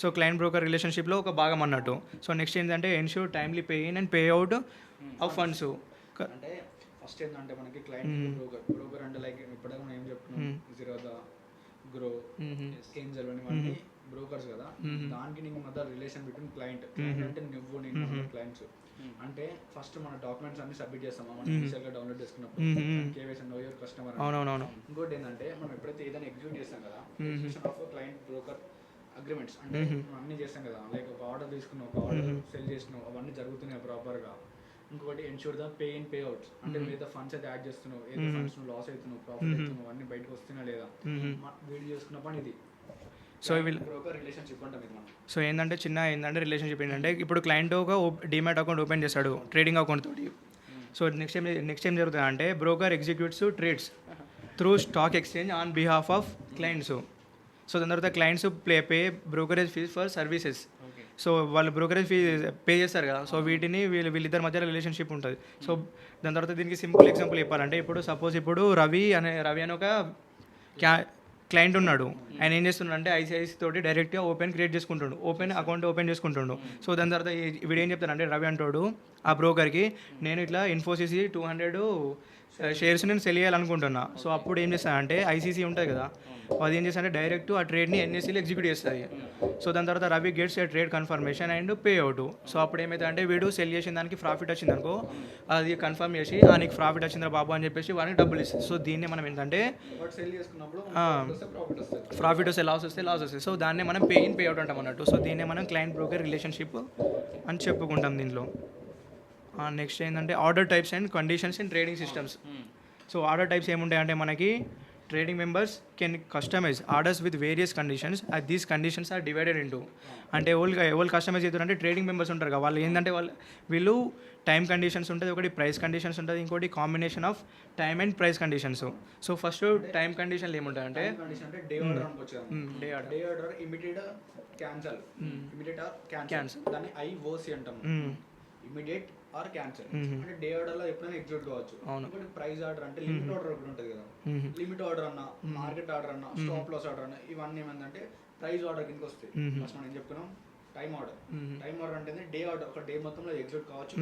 సో క్లయింట్ బ్రోకర్ రిలేషన్షిప్లో ఒక భాగం అన్నట్టు. సో నెక్స్ట్ ఏంటంటే ensure timely pay in and pay out of funds. అంటే ఫస్ట్ ఏంటంటే మనకి క్లయింట్ బ్రోకర్ అంటే లైక్ ఇప్పటిదాకా మనం ఏం చెప్తున్నాం, జిరోదా, గ్రో, ఏంజల్ అని బ్రోకర్స్ కదా. దానికి నీకు మధ్య రిలేషన్ బిట్వీన్ క్లయింట్ అంటే నువ్వు నేను క్లయింట్స్. అంటే ఫస్ట్ మన డాక్యుమెంట్స్ అన్ని సబ్మిట్ చేస్తాం మనం ఇనిషియల్గా డౌన్లోడ్ చేసుకున్నప్పుడు, కేవైసీ నో యువర్ కస్టమర్. అవునవునవును. ఇంకోటి ఏంటంటే మనం ఎప్పుడైతే ఏదైనా ఎగ్జిక్యూట్ చేస్తాం కదా, execution of client broker agreements అంటే మనం అన్ని చేస్తాం కదా, లైక్ ఒక ఆర్డర్ తీసుకున్నాం, ఒక ఆర్డర్ సెల్ చేసినాం, అవన్నీ జరుగుతున్నాయి ప్రాపర్గా. ఇంకొకటి ensure the pay in pay outs, అంటే ఏదో ఫండ్స్ అయితే యాడ్ చేస్తున్నావు, ఏదో ఫండ్స్ లాస్ అవుతున్నావు, ప్రాఫిట్ అవుతున్నావు, అన్ని బయటకు వస్తున్నా లేదా వీడియో చేసుకున్న పని ఇది. సో రిలేషన్షిప్ అంటాం ఇది మనం. సో ఏంటంటే ఏంటంటే రిలేషన్షిప్ ఏంటంటే ఇప్పుడు క్లయింట్ ఒక డిమాట్ అకౌంట్ ఓపెన్ చేస్తాడు ట్రేడింగ్ అకౌంట్ తోటి. సో నెక్స్ట్ ఏం జరుగుతుంది అంటే broker executes trades through stock exchange on behalf of clients. So దాని తర్వాత clients pay brokerage fees for services. So వాళ్ళు బ్రోకరేజ్ ఫీ పే చేస్తారు కదా, సో వీటిని వీళ్ళిద్దరి మధ్య రిలేషన్షిప్ ఉంటుంది. సో దాని తర్వాత దీనికి సింపుల్ ఎగ్జాంపుల్ చెప్పాలంటే ఇప్పుడు సపోజ్ ఇప్పుడు రవి అని ఒక క్లయింట్ ఉన్నాడు. ఆయన ఏం చేస్తున్నాడు అంటే ఐసిఐసి తోటి డైరెక్ట్గా అకౌంట్ ఓపెన్ చేసుకుంటుండు. సో దాని తర్వాత వీడు ఏం చెప్తాడంటే రవి అంటాడు ఆ బ్రోకర్కి, నేను ఇట్లా ఇన్ఫోసిస్ 200 షేర్స్ నేను సెల్ చేయాలనుకుంటున్నా. సో అప్పుడు ఏం చేస్తానంటే ఐసీసీ ఉంటుంది కదా, అది ఏం చేస్తానంటే డైరెక్ట్ ఆ ట్రేడ్ని ఎన్ఎస్సీలో ఎగ్జిక్యూట్ చేస్తుంది. సో దాని తర్వాత Ravi gets A trade confirmation and pay out. So అప్పుడు ఏమైతే అంటే వీడు సెల్ చేసిన దానికి ప్రాఫిట్ వచ్చింది అనుకో, అది కన్ఫర్మ్ చేసి నీకు ప్రాఫిట్ వచ్చిందా బాబు అని చెప్పేసి వానికి డబ్బులు ఇస్తుంది. సో దీన్ని మనం ఏంటంటే ప్రాఫిట్ వస్తే లాస్ వస్తే సో దాన్నే మనం పే ఇన్ పే అవుట్ అంటాం అన్నట్టు. సో దీన్నే మనం క్లయింట్ బ్రోకర్ రిలేషన్షిప్ అని చెప్పుకుంటాం దీనిలో. నెక్స్ట్ ఏంటంటే order types and conditions in trading systems. So order types ఏముంటాయంటే మనకి trading members can customize orders with various conditions. These conditions are divided into, అంటే ఎవరు కస్టమైజ్ అవుతారంటే ట్రేడింగ్ మెంబర్స్ ఉంటారు కదా, వాళ్ళు ఏంటంటే వీళ్ళు టైం కండిషన్స్ ఉంటుంది, ఒకటి ప్రైస్ కండిషన్స్ ఉంటుంది, ఇంకోటి combination of time and price conditions. So first time కండిషన్లు ఏముంటాయంటే డే ఆర్డర్ ఇమిడియట్ క్యాన్సల్, దాన్ని ఐఓసి అంటాం, ఇమిడియట్ ఆర్ క్యాన్సల్. అంటే డే ఆర్డర్ లో ఎప్పుడైనా ఎగ్జిక్యూట్ కావచ్చు. ఇంకోటి ప్రైస్ ఆర్డర్ అంటే లిమిట్ ఆర్డర్ ఒకటి ఉంటుంది కదా, లిమిట్ ఆర్డర్ అన్న, మార్కెట్ ఆర్డర్ అన్న, స్టాప్ లాస్ ఆర్డర్ అన్న, ఇవన్నీ ఏమంటే ప్రైస్ ఆర్డర్ కిందకి వస్తాయి. ఫస్ట్ మనం ఏం చెప్పుకున్నాం, టైం ఆర్డర్ అంటే డే ఆర్డర్ ఒక డే మొత్తంలో ఎగ్జిక్యూట్ కావచ్చు.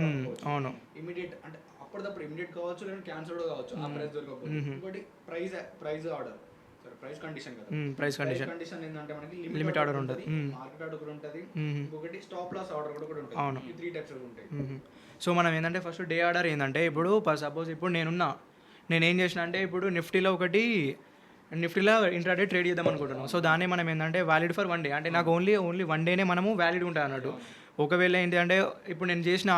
ఇమిడియట్ అంటే అప్పటిదప్పుడు ఇమిడియట్ కావచ్చు, లేదా క్యాన్సల్ కూడా కావచ్చు ఆ ప్రైస్ దొరకకపోతే. ఇంకోటి ప్రైస్ ఆర్డర్, ప్రైస్ కండిషన్ కదా, ప్రైస్ కండిషన్ ఏంటంటే మనకి లిమిట్ ఆర్డర్ ఉంటుంది, మార్కెట్ ఆర్డర్ కూడా ఉంటుంది, ఇంకొకటి స్టాప్ లాస్ ఆర్డర్ కూడా ఉంటుంది. ఈ 3 టైప్స్ ఉంటాయి. సో మనం ఏంటంటే ఫస్ట్ డే ఆర్డర్ ఏంటంటే ఇప్పుడు సపోజ్ ఇప్పుడు నేనేం చేసిన అంటే ఇప్పుడు నిఫ్టీలో ఇంట్రాడే ట్రేడ్ చేద్దాం అనుకుంటున్నాం. సో దాన్ని మనం ఏంటంటే వ్యాలిడ్ ఫర్ 1 డే, అంటే నాకు ఓన్లీ 1 డేనే మనము వ్యాలిడ్ ఉంటుంది అన్నట్టు. ఒకవేళ ఏంటంటే ఇప్పుడు నేను చేసిన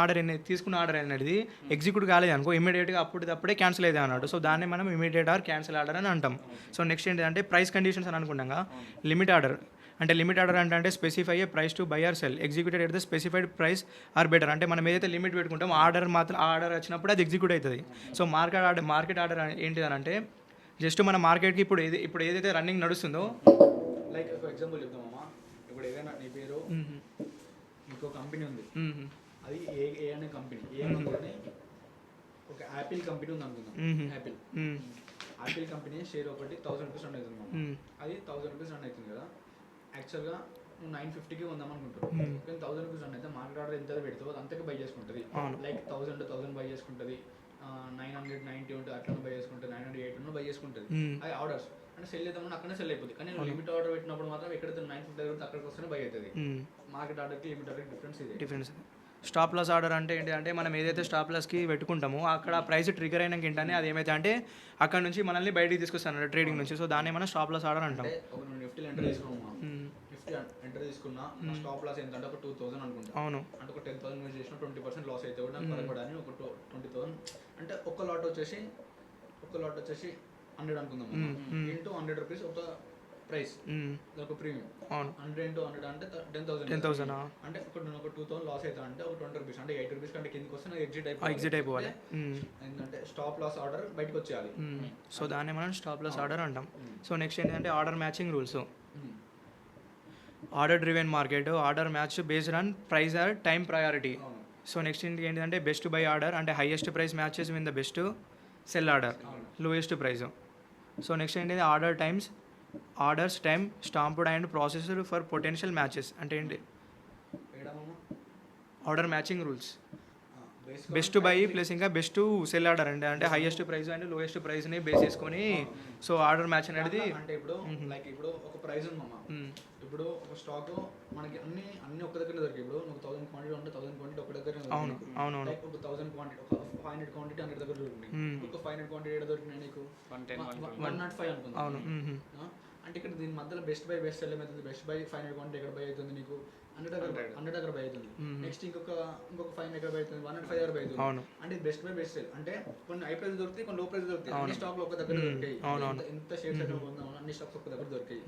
తీసుకున్న ఆర్డర్ అనేది ఎగ్జిక్యూట్ కాలేదు అనుకో, ఇమీడియట్గా అప్పుడే క్యాన్సిల్ అయితే అన్నట్టు. సో దాన్ని మనం ఇమీడియట్ ఆర్ క్యాన్సిల్ ఆర్డర్ అని అంటాం. సో నెక్స్ట్ ఏంటంటే ప్రైస్ కండిషన్స్ అని అనుకుంటాం. లిమిట్ ఆర్డర్ అంటే specify a price to buy or sell executed at the specified price or better. అంటే మనం ఏదైతే లిమిట్ పెట్టుకుంటాం ఆర్డర్ వచ్చినప్పుడు అది ఎగ్జిక్యూట్ అవుతుంది. సో మార్కెట్ ఆర్డర్ ఏంటిది అంటే జస్ట్ మన మార్కెట్కి ఇప్పుడు ఏదైతే రన్నింగ్ నడుస్తుందో, లైక్ ఒక ఎగ్జాంపుల్ చెప్తామమ్మా, ఇప్పుడు ఏదైనా నీ పేరు ఇంకో కంపెనీ ఉంది, అది ఏ అనే కంపెనీ, అనుకుని ఒక యాపిల్ కంపెనీ ఉంది అనుకుందాం. యాపిల్ కంపెనీ షేర్ ఒకటి 1000 రూపీస్ రన్ అవుతుంది, అది 1000 రూపీస్ రన్ అవుతుంది కదా. యాక్చువల్గా నువ్వు 950కి కొందాం అనుకుంటావు, కానీ 1000 రూపీస్ రన్ అయితే మార్కెట్ ఆర్డర్ ఎంత పెడతావు అంతకే బై చేసుకుంటుంది. లైక్ 1000 బై చేసుకుంటుంది, 990 ఉంటుంది అట్లా బై చేసుకుంటుంది, 980 బై చేసుకుంటుంది. అది ఆర్డర్స్ అంటే సెల్ చేద్దామని అక్కడే సెల్ అయిపోతుంది. కానీ లిమిట్ ఆర్డర్ పెట్టినప్పుడు మాత్రం ఎక్కడైతే 950 అక్కడికి వస్తేనే బై అవుతుంది. మార్కెట్ ఆర్డర్కి లిమిట్ ఆర్డర్కి డిఫరెన్స్. స్టాప్ లాస్ ఆర్డర్ అంటే ఏంటంటే మనం ఏదైతే స్టాప్ లాస్కి పెట్టుకుంటామో అక్కడ ప్రైస్ ట్రిగర్ అయినాక ఏంటంటే అది ఏమైతే అంటే అక్కడ నుంచి మనల్ని బయటికి తీసుకొస్తాను ట్రేడింగ్ నుంచి. సో దాన్ని మనం స్టాప్ లాస్ ఆర్డర్ అంటాం. నిఫ్టీలో ఎంటర్ తీసుకున్నా స్టాప్ లాస్ ఎంత అంటే ఒక 2000 అనుకుంటా. అవును, అంటే ఒక 10,000 యూజ్ చేసిన 20% లాస్ అయితే కూడా పరపడని ఒక 20,000 అంటే ఒక లాట్ వచ్చేసి 100 అనుకుందాం, ఇంటూ 100 రూపీస్ ఒక ప్రైస్, ఒక ప్రీమియం. 100 into 100 అంటే 10,000. అంటే ఒక 2000 లాస్ అవుతా అంటే ఒక 20 రూపీస్ అంటే 8 రూపీస్ కంటే కిందకి వస్తే నాకు ఎగ్జిట్ అయిపోవాలి. ఎందుకంటే స్టాప్ లాస్ ఆర్డర్ బయటకు వచ్చేయాలి. సో దాన్ని మనం స్టాప్ లాస్ ఆర్డర్ అంటాం. సో నెక్స్ట్ ఏంటంటే order matching rules. Order driven market, order match based on price or time priority. So next ఏంటంటే బెస్ట్ బై ఆర్డర్ అంటే highest price matches with the best sell order, lowest price. So next ఏంటంటే orders time stamped and processed for potential matches. అంటే ఏంటి order matching rules, best buy plus ఇంకా best sell order అంటే highest price and lowest ప్రైస్ని base చేసుకొని so order match అనేది. అంటే ఇప్పుడు ఒక ప్రైస్ ఉందమ్మా, ఇప్పుడు ఒక స్టాక్ మనకి అన్ని ఒక దగ్గర దొరికి, ఇప్పుడు నువ్వు 1000 క్వాంటిటీ ఉంటే 1000 క్వాంటిటీ ఒక దగ్గర, అవును, లైక్ ఒక 1000 క్వాంటిటీ ఒక 500 క్వాంటిటీ 100 దగ్గర దొరికినాయి. ఒక 500 క్వాంటిటీ ఎక్కడ దొరికినాయి నీకు 105 అనుకుంటా. అవును, అంటే ఇక్కడ దీని మధ్యలో బెస్ట్ బై బెస్ట్ సెల్ ఏమవుతుంది, బెస్ట్ బై 500 కొంటే ఎక్కడ బై అవుతుంది నీకు 100 దగ్గర బై అవుతుంది. నెక్స్ట్ ఇంకొక 500 ఎక్కడ బై అవుతుంది, 105 దగ్గర బై అవుతుంది. అంటే బెస్ట్ బై బెస్ట్ సెల్ అంటే కొన్ని హై ప్రైస్ దొరుకుతాయి, కొన్ని లో ప్రైస్ దొరుకుతాయి. అన్ని స్టాక్ లో ఒక దగ్గర దొరికాయి, ఎంత షేర్స్ అయితే ఉందో అన్ని స్టాక్స్ ఒక దగ్గర దొరికాయి.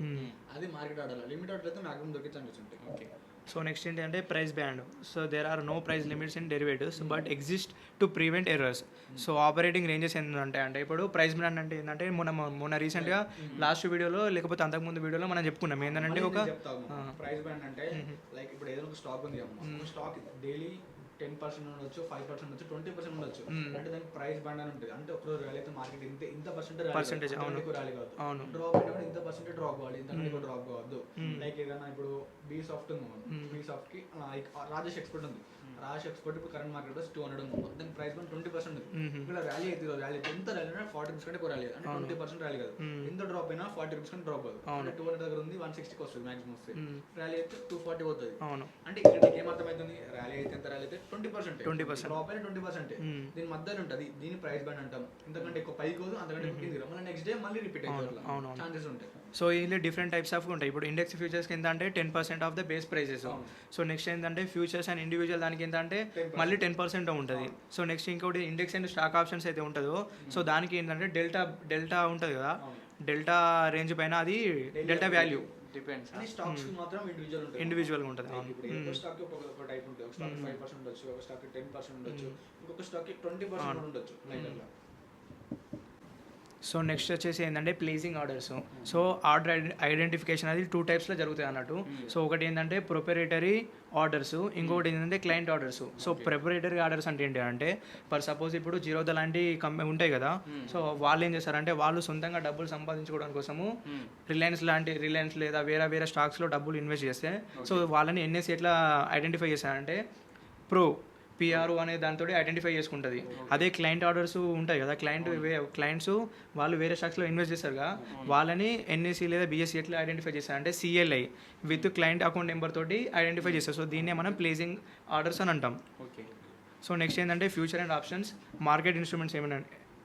అది మార్కెట్ ఆడాలి. లిమిట్ ఆర్డర్ అయితే మాక్సిమం దొరికే ఛాన్సెస్ ఉంటాయి. ఓకే. సో నెక్స్ట్ ఏంటంటే price band. So there are no price limits in derivatives but exist to prevent errors. So operating ranges ఏంటంటే అంటే ఇప్పుడు ప్రైస్ బ్యాండ్ అంటే ఏంటంటే మొన్న రీసెంట్గా లాస్ట్ వీడియోలో లేకపోతే అంతకుముందు వీడియోలో మనం చెప్పుకున్నాం ఏంటంటే ఒక ప్రైస్ బ్యాండ్ అంటే లైక్ ఇప్పుడు ఏదైనా ఒక స్టాక్ ఉంది అమ్మ, స్టాక్ డైలీ 10% ఉండొచ్చు, 5% ఉండొచ్చు, 20% ఉండొచ్చు. అంటే దానికి ప్రైస్ బ్యాండ్ అని ఉంటుంది. అంటే ఒక ర్యాలీ అయితే మార్కెట్ ఇంత పర్సెంటేజ్ ర్యాలీ కాదు, డ్రాప్ అయినా కూడా ఇంత పర్సెంట్ డ్రాప్ కావాలి, ఇంత ఎక్కువ డ్రాప్ కావద్దు. లైక్ ఏదైనా ఇప్పుడు బీ సాఫ్ట్ ఉంది, బీ సాఫ్ట్ కి రాజేష్ ఎక్స్పోర్ట్ ఉంది, రాజేష్ ఎక్స్పోర్ట్ ఇప్పుడు కరెంట్ మార్కెట్ 200 ఉంది, దాని ప్రైస్ బ్యాండ్ 20% ఉంది. ఇక్కడ ర్యాలీ అయితే ఎంత ర్యాలీ అయినా 40 రూపీస్ కంటే ఎక్కువ ర్యాలీ, అంటే 20% ర్యాలీ కాదు. ఎంత డ్రాప్ అయినా 40 రూపీస్ కంటే డ్రాప్ కాదు. 200 దగ్గర ఉంది, 160కి వస్తుంది మాక్సిమం వస్తుంది, ర్యాలీ అయితే 240 పోతుంది. అంటే ఇక్కడ నీకు ఏమర్థమవుతుంది, ర్యాలీ అయితే ఎంత ర్యాలీ అయితే 20%, డ్రాప్ అయినా 20%. దీని మధ్యలో ఉంటుంది, దీని ప్రైస్ బ్యాండ్ అంటాం. ఎందుకంటే ఎక్కువ పైకి పోదు, అంతకంటే ఎక్కువ కిందికి రాదు, మళ్ళీ నెక్స్ట్ డే మళ్ళీ రిపీట్ అవుతుంది, ఛాన్సెస్ ఉంటాయి. సో ఇందులో డిఫరెంట్ టైప్స్ ఆఫ్ ఉంటాయి. ఇప్పుడు ఇండెక్స్ ఫ్యూచర్స్కి ఎంత అంటే 10% of the base prices. So next ఏంటంటే ఫ్యూచర్స్ అండ్ ఇండివిజువల్ దానికి ఎంత అంటే మళ్ళీ 10% ఉంటుంది. సో నెక్స్ట్ ఇంకోటి ఇండెక్స్ అండ్ స్టాక్ ఆప్షన్స్ అయితే ఉంటుందో, సో దానికి ఏంటంటే డెల్టా ఉంటుంది కదా, డెల్టా రేంజ్ పైన అది డెల్టా వాల్యూ డిపెండ్స్. అని స్టాక్స్ మాత్రం ఇండివిజువల్గా ఉంటుంది. ఒక స్టాక్ ఒక టైప్ ఉంటుంది, ఒక స్టాక్ 5% ఉండొచ్చు, ఒక స్టాక్ 10% ఉండొచ్చు, ఇంకొక స్టాక్ 20% ఉండొచ్చు, లైక్ అట్లా. సో నెక్స్ట్ వచ్చేసి ఏంటంటే placing orders. So order identification అది 2 టైప్స్లో జరుగుతాయి అన్నట్టు. సో ఒకటి ఏంటంటే ప్రొపరేటరీ ఆర్డర్స్, ఇంకొకటి ఏంటంటే client orders. So proprietary orders అంటే ఏంటి అంటే ఫర్ సపోజ్ ఇప్పుడు జీరోదా లాంటి కంపెనీ ఉంటాయి కదా, సో వాళ్ళు ఏం చేస్తారంటే వాళ్ళు సొంతంగా డబ్బులు సంపాదించుకోవడం కోసము రిలయన్స్ లేదా వేరే స్టాక్స్లో డబ్బులు ఇన్వెస్ట్ చేస్తే, సో వాళ్ళని ఎన్ఎస్సి ఎట్లా ఐడెంటిఫై చేస్తారంటే పిఆర్ఓ అనే దాంతో ఐడెంటిఫై చేసుకుంటుంది. అదే క్లయింట్ ఆర్డర్స్ ఉంటాయి కదా, క్లయింట్స్ వాళ్ళు వేరే స్టాక్స్లో ఇన్వెస్ట్ చేస్తారుగా, వాళ్ళని ఎన్ఎస్సి లేదా బిఎస్సి ఎట్లా ఐడెంటిఫై చేస్తారంటే CLI with client account number తోటి ఐడెంటిఫై చేస్తారు. సో దీన్నే మనం ప్లేసింగ్ ఆర్డర్స్ అని అంటాం. ఓకే. సో నెక్స్ట్ ఏంటంటే future and options market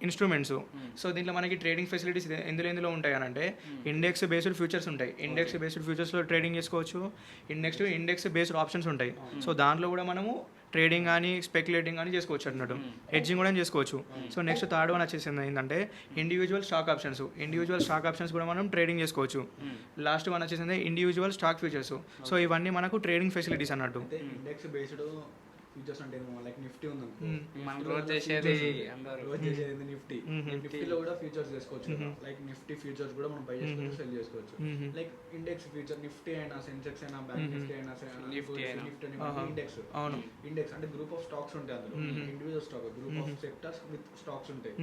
instruments. So దీంట్లో మనకి ట్రేడింగ్ ఫెసిలిటీస్ ఎందులో ఉంటాయి అని అంటే ఇండెక్స్ బేస్డ్ ఫ్యూచర్స్ ఉంటాయి. ఇండెక్స్ బేస్డ్ ఫ్యూచర్స్లో ట్రేడింగ్ చేసుకోవచ్చు. ఇండెక్స్ బేస్డ్ ఆప్షన్స్ ఉంటాయి. సో దాంట్లో కూడా మనము ట్రేడింగ్ కానీ స్పెక్యులేటింగ్ కానీ చేసుకోవచ్చు అన్నట్టు, హెడ్జింగ్ కూడా చేసుకోవచ్చు. సో నెక్స్ట్ థర్డ్ వన్ వచ్చేసింది ఏంటంటే ఇండివిజువల్ స్టాక్ ఆప్షన్స్ కూడా మనం ట్రేడింగ్ చేసుకోవచ్చు. లాస్ట్ వన్ వచ్చేసింది ఇండివిజువల్ స్టాక్ ఫ్యూచర్స్. సో ఇవన్నీ మనకు ట్రేడింగ్ ఫెసిలిటీస్ అన్నట్టు. ఇండెక్స్ బేస్డ్ ఫ్యూచర్స్ అంటే లైక్ నిఫ్టీ ఉంది, మనం రోజు చేసేది నిఫ్టీలో కూడా ఫ్యూచర్స్ చేసుకోవచ్చు. లైక్ నిఫ్టీ ఫ్యూచర్స్ కూడా మనం బై చేసుకోవచ్చు, సెల్ చేసుకోవచ్చు. లైక్ ఇండెక్స్ ఫ్యూచర్ నిఫ్టీ అయినా సెన్సెక్స్ అయినా బ్యాంక్ నిఫ్టీ అయినా ఇండెక్స్ అంటే గ్రూప్ ఆఫ్ స్టాక్స్ ఉంటాయి, అందులో individual stock group of sectors with stocks ఉంటాయి.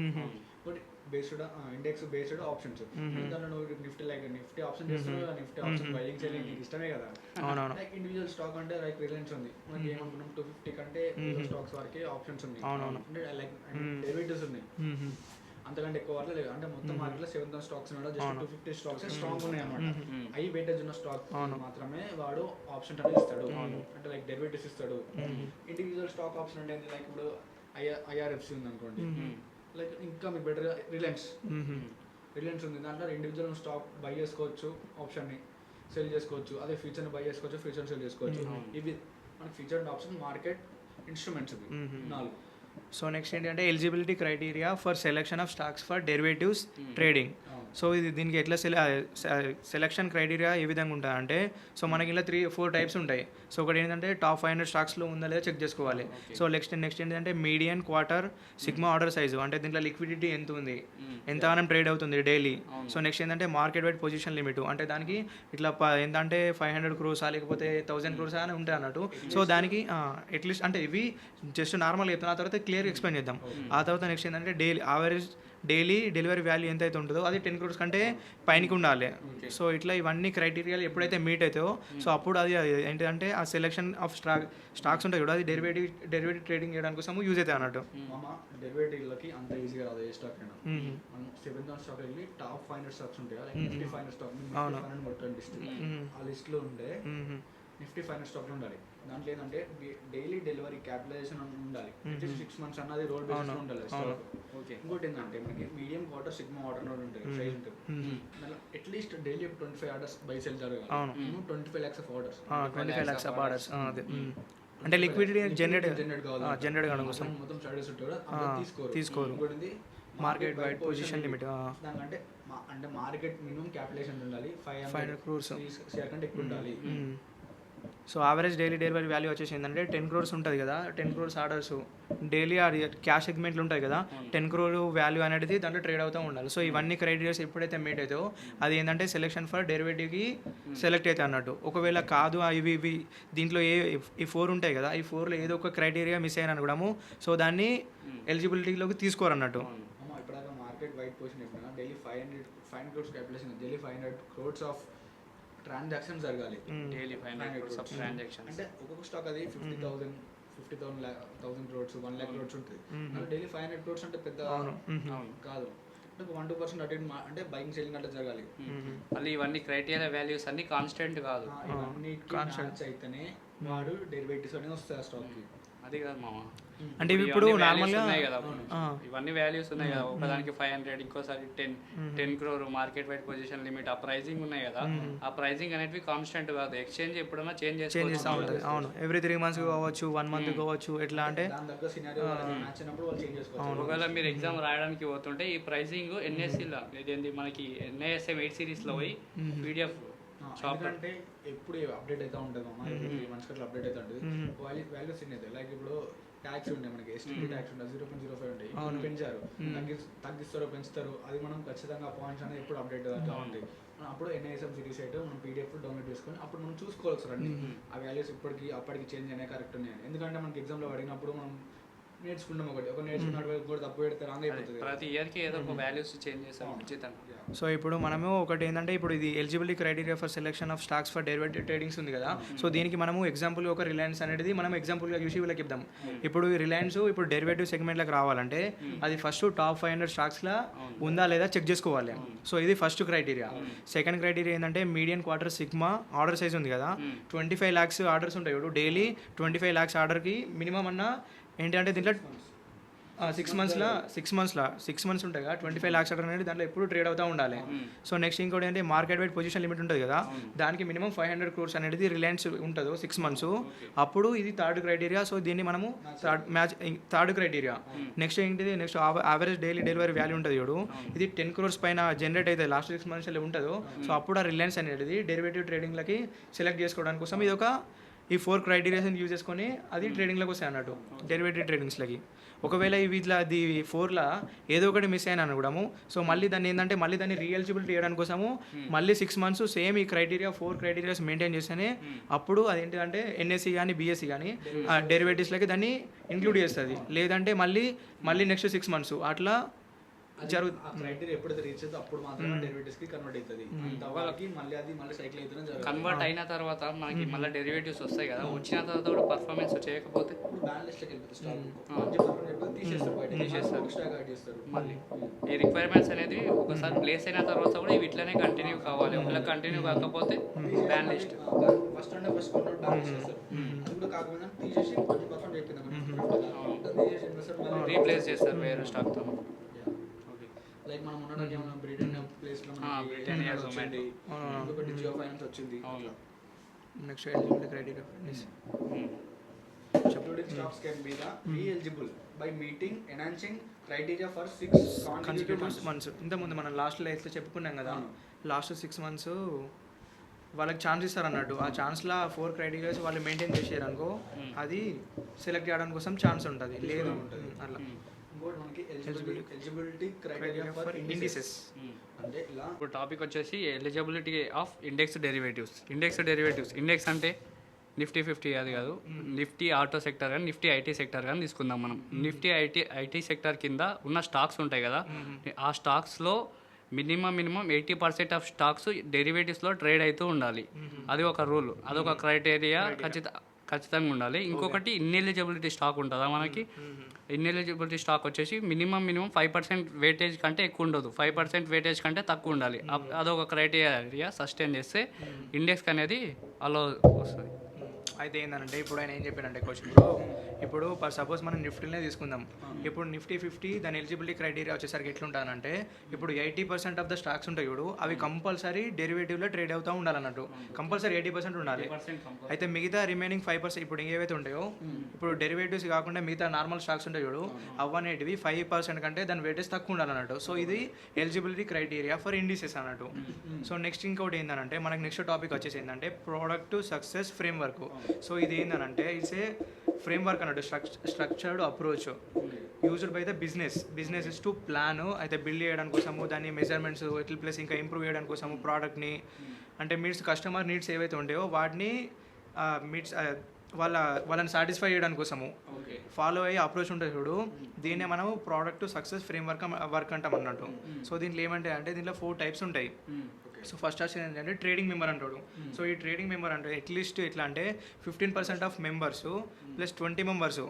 But based index based options, దాంట్లో నువ్వు నిఫ్టీ ఆప్షన్ చేస్తున్నావు, నిఫ్టీ ఆప్షన్ బైయింగ్ సెల్లింగ్ నీకు ఇష్టమే కదా. లైక్ ఇండివిజువల్ స్టాక్ అంటే లైక్ రిలయన్స్ ఉంది, మనకి ఏమనుకున్నాం 250 కంటే స్టాక్స్ వరకే ఆప్షన్స్ ఉన్నాయి, అంటే లైక్ డెరివేటివ్స్ ఉన్నాయి, అంతకంటే ఎక్కువ వరకు లేదు. అంటే మొత్తం మార్కెట్ లో 7,000 స్టాక్స్ ఉన్నాడు, జస్ట్ 250 స్టాక్స్ స్ట్రాంగ్ ఉన్నాయి అన్నమాట. హై వెయిటేజ్ ఉన్న స్టాక్ మాత్రమే వాడు ఆప్షన్ అనేది ఇస్తాడు, అంటే లైక్ డెరివేటివ్స్ ఇస్తాడు. ఇండివిజువల్ స్టాక్ ఆప్షన్ అంటే లైక్ ఇప్పుడు ఐఆర్ఎఫ్సి ఉంది అనుకోండి, లైక్ ఇంకా మీకు బెటర్ రిలయన్స్ ఉంది, దాంట్లో ఇండివిజువల్ స్టాక్ బై చేసుకోవచ్చు, ఆప్షన్ని సెల్ చేసుకోవచ్చు. అదే ఫ్యూచర్ని బై చేసుకోవచ్చు, ఫ్యూచర్ సెల్ చేసుకోవచ్చు. ఇవి మనకి future and option market instruments ఇవి 4. సో నెక్స్ట్ ఏంటంటే eligibility criteria for selection of stocks for derivatives trading. So ఇది దీనికి ఎట్లా సెలెక్షన్ క్రైటీరియా ఏ విధంగా ఉంటుందంటే, సో మనకి ఇలా 3-4 టైప్స్ ఉంటాయి. సో ఒకటి ఏంటంటే టాప్ 500 స్టాక్స్లో ఉందా లేదా చెక్ చేసుకోవాలి. సో నెక్స్ట్ ఏంటంటే median, quarter, sigma order size, అంటే దీంట్లో లిక్విడిటీ ఎంత ఉంది, ఎంతగానం ట్రేడ్ అవుతుంది డైలీ. సో నెక్స్ట్ ఏంటంటే మార్కెట్ వైడ్ పొజిషన్ లిమిట్, అంటే దానికి ఇట్లా ఎంత అంటే 500 crores లేకపోతే 1000 crores అని ఉంటాయి అన్నట్టు. సో దానికి అట్లీస్ట్ అంటే ఇవి జస్ట్ నార్మల్గా చెప్తాను, ఆ తర్వాత క్లియర్గా ఎక్స్ప్లెయిన్ చేద్దాం. ఆ తర్వాత నెక్స్ట్ ఏంటంటే డైలీ డెలివరీ వాల్యూ ఎంత అయితే ఉంటుందో అది 10 crores కంటే పైనకి ఉండాలి. సో ఇట్లా ఇవన్నీ క్రైటీరియాలు ఎప్పుడైతే మీట్ అవుతాయో, సో అప్పుడు అది ఏంటంటే ఆ సెలెక్షన్ ఆఫ్ స్టాక్స్ ఉంటాయి కూడా, అది డెరివేటివ్ ట్రేడింగ్ చేయడానికి కోసం యూజ్ అవుతాయి అన్నట్టు. డెరివేటివ్లకి అంత ఈజీగా రాదు ఏ స్టాక్ అయినా. మనం 7,000 స్టాక్ వెళ్ళి టాప్ 500 స్టాక్స్ ఉంటాయి, లైక్ నిఫ్టీ 500 స్టాక్ ఆ లిస్ట్లో ఉండే నిఫ్టీ 500 స్టాక్లో ఉండాలి. దాంట్లో ఏంటంటే డైలీ డెలివరీ క్యాపిటలైజేషన్ ఉండాలి, 6 months అన్నది రోల్ బేసిస్ ఉండాలి స్టాక్. ఓకే. ఇంకోటి ఏంటంటే మనకి మీడియం క్వార్టర్, సిగ్మా వాటర్ ఉంటాయి, సైజ్ ఉంటుంది. మళ్ళీ at least daily 25 orders buy sell జరగాలి. 25 lakhs of orders, 25 lakhs of orders. అదే అంటే లిక్విడిటీ జనరేట్ కావడం కోసం మొత్తం స్టడీస్ ఉంటారు, తీసుకోరు. ఇంకోటి మార్కెట్ వైడ్ పొజిషన్ లిమిట్, దానికంటే అంటే మార్కెట్ మినిమం క్యాపిటలైజేషన్ ఉండాలి 500 crores షేర్ కంటే ఎక్కువ ఉండాలి. So average daily delivery value వచ్చేసి ఏంటంటే 10 crores ఉంటుంది కదా, 10 crores ఆర్డర్స్ డైలీ క్యాష్ సెగ్మెంట్లు ఉంటాయి కదా, 10 crore వాల్యూ అనేది దాంట్లో ట్రేడ్ అవుతూ ఉండాలి. సో ఇవన్నీ క్రైటీరియాస్ ఎప్పుడైతే మీట్ అవుతాయో అది ఏంటంటే సెలెక్షన్ ఫర్ డెరివేటివ్కి సెలెక్ట్ అవుతాయి అన్నట్టు. ఒకవేళ కాదు ఇవి దీంట్లో ఈ 4 ఉంటాయి కదా, ఈ 4లో ఏదో ఒక క్రైటీరియా మిస్ అయినా అనుకోవడము, సో దాన్ని ఎలిజిబిలిటీలోకి తీసుకోరు అన్నట్టు. ఇప్పటిదాకా మార్కెట్ వైడ్ పొజిషన్ చెప్పినా daily 500 crores capitalisation, daily 500 crores of transactions జరగాలి. డైలీ 500 crores ఆఫ్ ట్రాన్సాక్షన్స్ అంటే ఒక్కొక్క స్టాక్ అది 50,000 crores 1 lakh crores ఉంటుంది. డైలీ 500 crores అంటే పెద్ద కాదు, అంటే 1-2% అటు అంటే బయింగ్ సెల్లింగ్ అట్లా జరగాలి. మళ్ళీ ఇవన్నీ క్రైటీరియా వాల్యూస్ అన్ని కాన్స్టెంట్ కాదు, ఇవన్నీ మ్యాచ్ అయితేనే వాడు డెరివేటివ్స్ అనేది వస్తాయి ఆ స్టాక్కి. అది కాదు మామ. అంటే ఇప్పుడు నార్మల్గా ఇవన్నీ వాల్యూస్ ఉన్నాయి కదా, ఒకదానికి 500, ఇంకోసారి 10 crore market wide position limit, ఆ ప్రైజింగ్ ఉన్నాయి కదా, ఆ ప్రైజింగ్ అనేవి కాన్స్టెంట్ కాదు, ఎక్స్చేంజ్ ఎప్పుడైనా చేంజ్ చేస్తూ ఉంటుంది. అవును, ఎవ్రీ 3 months కావచ్చు, 1 month కావచ్చు, ఎట్లా అంటే ఒకవేళ మీరు ఎగ్జామ్ రాయడానికి పోతుంటే ఈ ప్రైజింగ్ ఎన్ఎస్సీలో ఇదేంటి మనకి NISM 8 సిరీస్లో పోయి PDF అంటే ఎప్పుడు అప్డేట్ అవుతూ ఉంటుంది అమ్మా, 3 months అట్లా అప్డేట్ అవుతూ ఉంటుంది. వాల్యూస్ ఉన్నాయి, లైక్ ఇప్పుడు ట్యాక్స్ ఉండే మనకి ఎస్టీడీ ట్యాక్స్ ఉండే 0.05 ఉండే, ఇప్పుడు పెంచారు, తగ్గిస్తారో పెంచుతారు, అది మనం ఖచ్చితంగా పాయింట్స్ అనేది ఎప్పుడు అప్డేట్ అవుతూ ఉంటాయి. అప్పుడు NISM సిరీస్ అయితే మనం PDF డౌన్లోడ్ చేసుకొని అప్పుడు మనం చూసుకోవాలి సార్ అండి ఆ వాల్యూస్ ఇప్పటికి అప్పటికి చేంజ్ అయినా కరెక్ట్ ఉన్నాయని. ఎందుకంటే మనకి ఎగ్జామ్లో అడిగినప్పుడు మనం నేర్చుకుంటాం, ఒక నేర్చుకున్నట్టు కూడా తప్పు పెడితే రాంగ్ అయిపోతుంది. ప్రతి ఇయర్కి ఏదో ఒక వాల్యూస్ చేంజ్ చేస్తాం ఖచ్చితంగా. సో ఇప్పుడు మనము ఒకటి ఏంటంటే ఇప్పుడు ఇది eligibility criteria for selection of stocks for derivative tradings ఉంది కదా, సో దీనికి మనము ఎగ్జాంపుల్ ఒక రిలయన్స్ అనేది మనం ఎగ్జాంపుల్గా చూసి వీళ్ళకి ఇద్దాం. ఇప్పుడు రిలయన్స్ ఇప్పుడు డెరివేటివ్ సెగ్మెంట్లోకి రావాలంటే అది ఫస్ట్ టాప్ 500 స్టాక్స్లో ఉందా లేదా చెక్ చేసుకోవాలి. సో ఇది ఫస్ట్ క్రైటీరియా. సెకండ్ క్రైటీరియా ఏంటంటే median quarter sigma order size ఉంది కదా, 25 lakhs ఆర్డర్స్ ఉంటాయి ఇప్పుడు డైలీ 25 lakhs ఆర్డర్కి మినిమం అన్న ఏంటంటే దీంట్లో 6 months ఉంటాయి కదా, 25 lakhs ఆర్డర్ అనేది దాంట్లో ఎప్పుడు ట్రేడ్ అవుతూ ఉండాలి. సో నెక్స్ట్ ఇంకోటి ఏంటంటే మార్కెట్ వైడ్ పొజిషన్ లిమిట్ ఉంటుంది కదా, దానికి మినిమం 500 crores అనేది రిలయన్స్ ఉంటుందో 6 months, అప్పుడు ఇది థర్డ్ క్రైటీరియా. సో దీన్ని మనము థర్డ్ క్రైటీరియా. నెక్స్ట్ ఏంటిది, next average daily delivery value ఉంటుంది చూడు, ఇది 10 crores పైన జనరేట్ అవుతుంది లాస్ట్ 6 months ఉంటుందో, సో అప్పుడు ఆ రిలయన్స్ అనేది డెరివేటివ్ ట్రేడింగ్లకి సెలెక్ట్ చేసుకోవడానికి కోసం ఇది ఒక ఈ 4 క్రైటీరియాస్ని యూజ్ చేసుకొని అది ట్రేడింగ్లోకి వస్తాయి అన్నట్టు, డెరివేటివ్ ట్రేడింగ్స్లకి. ఒకవేళ వీటిలో అది 4లో ఏదో ఒకటి మిస్ అయినా అనుకోవడము, సో మళ్ళీ దాన్ని ఏంటంటే మళ్ళీ దాన్ని రీఎలిజిబిలిటీ చేయడానికి కోసము మళ్ళీ 6 months సేమ్ ఈ 4 క్రైటీరియాస్ మెయింటైన్ చేస్తేనే అప్పుడు అదేంటిదంటే NSE కానీ BSE కానీ డెరివేటివ్స్లకి దాన్ని ఇంక్లూడ్ చేస్తుంది. లేదంటే మళ్ళీ నెక్స్ట్ 6 months అట్లా క్రైటీరియా ఎప్పుడైతే రీచ్ అవుతుందో అప్పుడు మాత్రమే డెరివేటివ్స్ కి కన్వర్ట్ అవుతుంది. అంతవరకు మళ్ళీ సైకిల్ అయితేనే జరుగుతుంది. కన్వర్ట్ అయిన తర్వాత మనకి మళ్ళీ డెరివేటివ్స్ వస్తాయి కదా, వచ్చిన తర్వాత కూడా పర్ఫార్మెన్స్ చేయకపోతే బ్యాలెన్స్ లోకి వెళ్ళిపోతుంది, తీసేస్తారు. మళ్ళీ ఈ రిక్వైర్మెంట్స్ అనేది ఒకసారి ప్లేస్ అయిన తర్వాత కూడా ఇవి ఇట్లనే కంటిన్యూ కావాలి. ఒకవేళ కంటిన్యూ కాకపోతే ban list first convert balance చేస్తారు, అది కూడా కాకుండా తీసేసి పర్ఫార్మ్ అయిపోయింది రీప్లేస్ చేస్తారు వేరే స్టాక్తో. లైక్ మనం ఉన్న బ్రిటానియా ప్లేస్ లో బ్రిటానియా జొమాటో ఇంకొకటి జియో ఫైనాన్స్ వచ్చింది. Next eligibility criteria stocks can be re-eligible by meeting enhancing criteria for 6 consecutive months. ఇంతకుముందు మనం లాస్ట్లో అయితే చెప్పుకున్నాం కదా, లాస్ట్ 6 months వాళ్ళకి ఛాన్స్ ఇస్తారు అన్నట్టు. ఆ ఛాన్స్లో 4 క్రైటీరియాస్ వాళ్ళు మెయింటైన్ చేసారు అనుకో, అది సెలెక్ట్ చేయడానికి కోసం ఛాన్స్ ఉంటుంది. లేదు అట్లా మనకి ఎలిజిబిలిటీ క్రైటీరియా ఫర్ ఇండిసెస్ అంటే ఇలా ఇప్పుడు టాపిక్ వచ్చేసి eligibility of index derivatives. Index అంటే నిఫ్టీ 50 అది కాదు, నిఫ్టీ ఆటో సెక్టర్ కానీ నిఫ్టీ ఐటీ సెక్టర్ కానీ తీసుకుందాం మనం. నిఫ్టీ ఐటీ సెక్టర్ కింద ఉన్న స్టాక్స్ ఉంటాయి కదా, ఆ స్టాక్స్లో మినిమం 80% ఆఫ్ స్టాక్స్ డెరివేటివ్స్లో ట్రేడ్ అవుతూ ఉండాలి. అది ఒక రూల్, అదొక క్రైటీరియా ఖచ్చితంగా ఉండాలి. ఇంకొకటి ఇన్ఎలిజిబిలిటీ స్టాక్ ఉంటుందా మనకి, ఇన్ఎలిజిబిలిటీ స్టాక్ వచ్చేసి మినిమం 5% వెయిటేజ్ కంటే ఎక్కువ ఉండదు, 5% వెయిటేజ్ కంటే తక్కువ ఉండాలి. అదొక క్రైటీరియా సస్టైన్ చేస్తే ఇండెక్స్ అనేది అలో వస్తుంది. అయితే ఏంటంటే ఇప్పుడు ఆయన ఏం చెప్పాడంటే క్వశ్చన్ ఇప్పుడు సపోజ్ మనం నిఫ్టీనే తీసుకుందాం. ఇప్పుడు నిఫ్టీ 50 దాని ఎలిజిబిలిటీ క్రైటీరియా వచ్చేసరికి ఎట్లుంటానంటే ఇప్పుడు 80% ఆఫ్ ద స్టాక్స్ ఉంటాయి చూడు, అవి కంపల్సరీ డెరివేటివ్లో ట్రేడ్ అవుతూ ఉండాలన్నట్టు. కంపల్సరీ 80% ఉండాలి. అయితే మిగతా రిమైనింగ్ 5% ఇప్పుడు ఏవైతే ఉంటాయో ఇప్పుడు డెరివేటివ్స్ కాకుండా మిగతా నార్మల్ స్టాక్స్ ఉంటాయి చూడు, అవనేటివి 5% కంటే దాని వెయిటేజ్ తక్కువ ఉండాలన్నట్టు. సో ఇది ఎలిజిబిలిటీ క్రైటీరియా ఫర్ ఇండిసెస్ అన్నట్టు. సో నెక్స్ట్ ఇంకోటి ఏంటంటే మనకి నెక్స్ట్ టాపిక్ వచ్చేసి ఏంటంటే ప్రోడక్ట్ సక్సెస్ ఫ్రేమ్వర్క్. సో ఇది ఏంటంటే ఇట్స్ ఏ ఫ్రేమ్వర్క్ అన్నట్టు, structured approach used by the business is to plan అయితే బిల్డ్ చేయడానికి కోసము, దాన్ని మెజర్మెంట్స్ ఎట్లా ప్లస్ ఇంకా ఇంప్రూవ్ చేయడానికి కోసము ప్రోడక్ట్ని అంటే మీట్స్ కస్టమర్ నీడ్స్ ఏవైతే ఉంటాయో వాటిని మీట్స్ వాళ్ళని సాటిస్ఫై చేయడానికి కోసము ఫాలో అయ్యే అప్రోచ్ ఉంటుంది చూడు, దీన్నే మనం ప్రోడక్ట్ సక్సెస్ ఫ్రేమ్వర్క్ అంటాం అన్నట్టు. సో దీంట్లో ఏమంటే అంటే దీంట్లో 4 టైప్స్ ఉంటాయి. సో ఫస్ట్ వచ్చేది ఏంటంటే ట్రేడింగ్ మెంబర్ అంటాడు. సో ఈ ట్రేడింగ్ మెంబర్ అంటే అట్లీస్ట్ ఎట్లా అంటే 15% ఆఫ్ మెంబర్స్ ప్లస్ 20 మెంబర్స్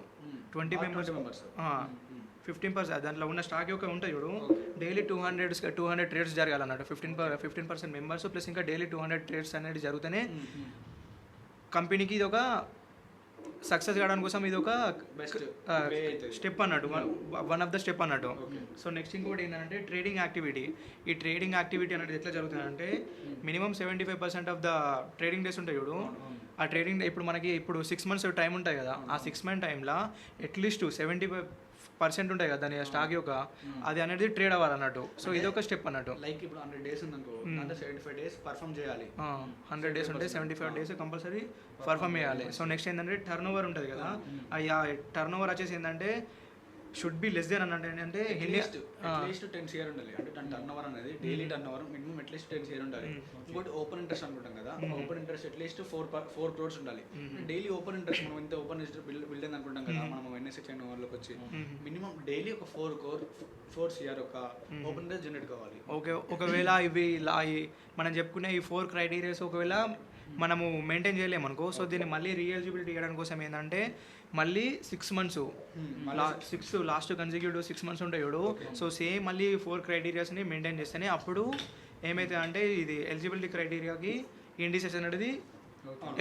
15% దాంట్లో ఉన్న స్టాక్ యొక్క ఉంటుంది చూడు, డైలీ 200 ట్రేడ్స్ జరగాలన్నట్టు. 15% మెంబర్స్ ప్లస్ ఇంకా డైలీ 200 ట్రేడ్స్ అనేది జరుగుతూనే కంపెనీకి ఇది ఒక సక్సెస్ కావడానికి కోసం ఇది ఒక స్టెప్ అన్నట్టు, వన్ ఆఫ్ ద స్టెప్ అన్నట్టు. సో నెక్స్ట్ ఇంకోటి ఏంటంటే ట్రేడింగ్ యాక్టివిటీ. ఈ ట్రేడింగ్ యాక్టివిటీ అనేది ఎట్లా జరుగుతుందంటే minimum 75% of the trading days ఉంటాయి చూడు, ఆ ట్రేడింగ్ ఇప్పుడు మనకి ఇప్పుడు 6 months టైం ఉంటుంది కదా, ఆ 6 month టైంలో అట్లీస్ట్ 75% ఉంటాయి కదా దాని స్టాక్ యొక్క, అది అనేది ట్రేడ్ అవ్వాలన్నట్టు. సో ఇది ఒక స్టెప్ అన్నట్టు. లైక్ ఇప్పుడు 100 days ఉందనుకో, అంటే 75 days పర్ఫామ్ చేయాలి. 100 days ఉంటే 75 days కంపల్సరీ పర్ఫామ్ చేయాలి. సో నెక్స్ట్ ఏంటంటే టర్న్ ఓవర్ ఉంటుంది కదా, ఆ టర్న్ ఓవర్ వచ్చేసి ఏంటంటే షుడ్ బి లెస్ దెన్ అంటే అట్లీస్ట్ 10 షేర్ ఉండాలి. అంటే టర్న్ ఓవర్ అనేది daily turn over minimum at least 10 share ఉండాలి. ఇంకోటి ఓపెన్ ఇంట్రెస్ట్ అనుకుంటాం కదా, ఓపెన్ ఇంట్రెస్ట్ అట్లీస్ట్ 4 crores ఉండాలి. డైలీ ఓపెన్ ఇంట్రెస్ట్ మనం ఎంత ఓపెన్ ఇంట్రెస్ట్ బిల్డ్ అయింది అనుకుంటాం కదా, మనం ఎన్ఎస్సి చైన్ ఓవర్లోకి వచ్చి మినిమం డైలీ ఒక 4 CR ఒక ఓపెన్ ఇంట్రెస్ట్ జనరేట్ కావాలి. ఓకే, ఒకవేళ ఇవి మనం చెప్పుకునే ఈ 4 క్రైటీరియాస్ ఒకవేళ మనము మెయింటైన్ చేయలేము అనుకో, సో దీన్ని మళ్ళీ రీఎలిజిబిలిటీ చేయడానికి కోసం ఏంటంటే మళ్ళీ 6 months లాస్ట్ కన్సిక్యూటివ్ 6 months ఉంటాయి చూడు, సో సేమ్ మళ్ళీ 4 క్రైటీరియాస్ని మెయింటైన్ చేస్తేనే అప్పుడు ఏమైతే అంటే ఇది ఎలిజిబిలిటీ క్రైటీరియాకి ఇండిసెస్ అనేది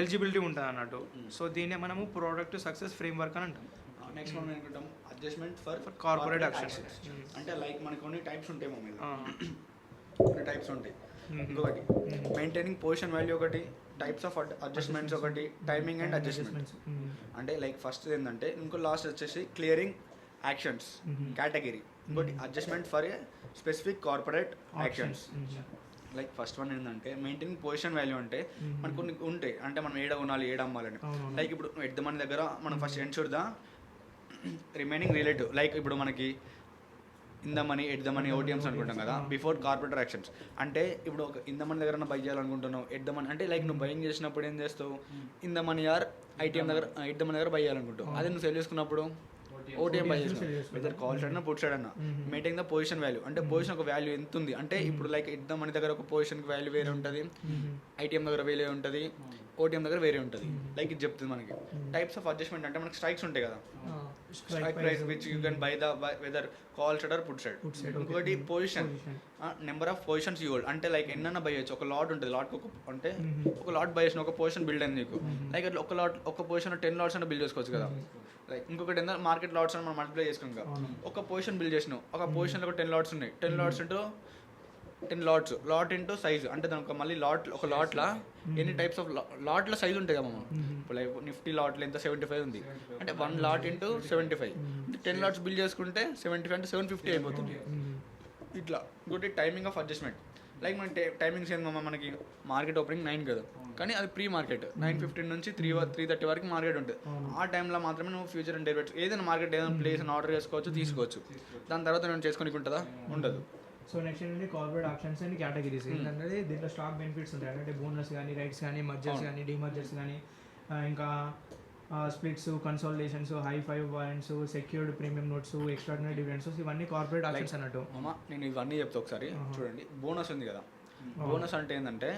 ఎలిజిబిలిటీ ఉంటుంది అన్నట్టు. సో దీన్నే మనము ప్రోడక్ట్ సక్సెస్ ఫ్రేమ్వర్క్ అని అంటాం. నెక్స్ట్ మనం ఏంటంటాం అడ్జస్ట్మెంట్ ఫర్ కార్పొరేట్ యాక్షన్స్. అంటే లైక్ మనకి కొన్ని టైప్స్ ఉంటాయి మా మీద, కొన్ని టైప్స్ ఉంటాయి. ఇంకొకటి మెయింటైనింగ్ పొజిషన్ వాల్యూ, ఒకటి టైప్స్ ఆఫ్ అడ్జస్ట్మెంట్స్, ఒకటి టైమింగ్ అండ్ అడ్జస్ట్మెంట్స్. అంటే లైక్ ఫస్ట్ ఏంటంటే ఇంకో లాస్ట్ వచ్చేసి క్లియరింగ్ యాక్షన్స్ కేటగిరీ, ఇంకోటి adjustment for a specific corporate actions. Like first one ఏంటంటే మెయింటైనింగ్ పొజిషన్ వాల్యూ అంటే మనకు కొన్ని ఉంటాయి, అంటే మనం ఏడ కొనాలి ఏడ అమ్మాలని. లైక్ ఇప్పుడు ఎట్ ద మనీ దగ్గర మనం first ensure the remaining relative. Like ఇప్పుడు మనకి in the money at the money ఓటీఎమ్స్ అనుకుంటాం కదా, బిఫోర్ కార్పొరేటర్ యాక్షన్స్. అంటే ఇప్పుడు ఒక ఇన్ ద మనీ దగ్గర బై చేయాలనుకుంటున్నావు, ఎట్ ద మనీ అంటే లైక్ నువ్వు బయింగ్ చేసినప్పుడు ఏం చేస్తావు, in the money are ITM దగ్గర ఎట్ ద మనీ దగ్గర బై చేయాలనుకుంటావు. అదే నువ్వు సేల్ చేసుకున్నప్పుడు ఓటీఎం బై చేసుకున్నావు, వెదర్ కాల్ సైడ్ అన్న పుట్ సైడ్ అన్న. మెయింటైన్ ద పొజిషన్ వాల్యూ అంటే పొజిషన్ ఒక వాల్యూ ఎంత ఉంది అంటే ఇప్పుడు లైక్ ఎట్ ద మనీ దగ్గర ఒక పొజిషన్కి వాల్యూ వేరే ఉంటుంది, ఐటీఎం దగ్గర వేరే ఉంటుంది, ఓటీఎం దగ్గర వేరే ఉంటుంది. లైక్ ఇది చెప్తుంది మనకి. టైప్స్ ఆఫ్ అడ్జస్ట్మెంట్ అంటే మనకి స్ట్రైక్స్ ఉంటాయి కదా, strike price which you can buy the whether call side or put side. ఇంకోటి position, number of positions you hold. అంటే లైక్ ఎన్నైనా బై చేయొచ్చు, ఒక లాట్ ఉంటుంది, లాట్కి అంటే ఒక లాట్ బై చేసిన ఒక పొజిషన్ బిల్డ్ అయింది నీకు, లైక్ అట్లా ఒక పొజిషన్ 10 lots అని బిల్డ్ చేసుకోవచ్చు కదా. లైక్ ఇంకొకటి ఏంటంటే మార్కెట్ లాట్స్ అని మనం మల్టిప్లై చేసుకున్నాం, ఒక పొజిషన్ బిల్డ్ చేసినావు, ఒక పొజిషన్లో ఒక 10 lots ఉన్నాయి, 10 lots into 10 lots, lot into size. అంటే దానికి మళ్ళీ ఒక లాట్లో ఎన్ని టైప్స్ ఆఫ్ లాట్ల సైజ్ ఉంటాయి కదా మనం. ఇప్పుడు లైక్ నిఫ్టీ లాట్లో ఎంత 75 ఉంది అంటే 1 lot ఇంటూ 75 అంటే 10 lots బిల్డ్ చేసుకుంటే 75 అంటే 750 అయిపోతుంది ఇట్లా. ఇంకోటి టైమింగ్ ఆఫ్ అడ్జస్ట్మెంట్. లైక్ మన టైమింగ్స్ ఏందమ్మా, మనకి మార్కెట్ ఓపెనింగ్ 9 కదా, కానీ అది ప్రీ మార్కెట్ 9:15 నుంచి 3:30 వరకు మార్కెట్ ఉంటుంది. ఆ టైంలో మాత్రమే నువ్వు ఫ్యూచర్ అండ్ డెరివేటివ్స్ ఏదైనా మార్కెట్ ఏదైనా ప్లేస్ అని ఆర్డర్ చేసుకోవచ్చు, తీసుకోవచ్చు. దాని తర్వాత నేను చేసుకొని ఉంటుందా, ఉండదు. సో నెక్స్ట్ ఏంటంటే కార్పొరేట్ ఆప్షన్స్ అండ్ కేటగిరీస్. ఏంటంటే దీంట్లో స్టాక్ బెనిఫిట్స్ ఉంటాయి, అంటే బోనస్ కానీ, రైట్స్ కానీ, మర్జర్స్ కానీ, డిమర్జర్స్ కానీ, ఇంకా splits, consolidations, high 5 warrants, secured premium notes, extraordinary dividends, ఇవన్నీ కార్పొరేట్ ఆప్షన్స్ అన్నట్టు. అమ్మా నేను ఇవన్నీ చెప్తా ఒకసారి చూడండి. బోనస్ ఉంది కదా, బోనస్ అంటే ఏంటంటే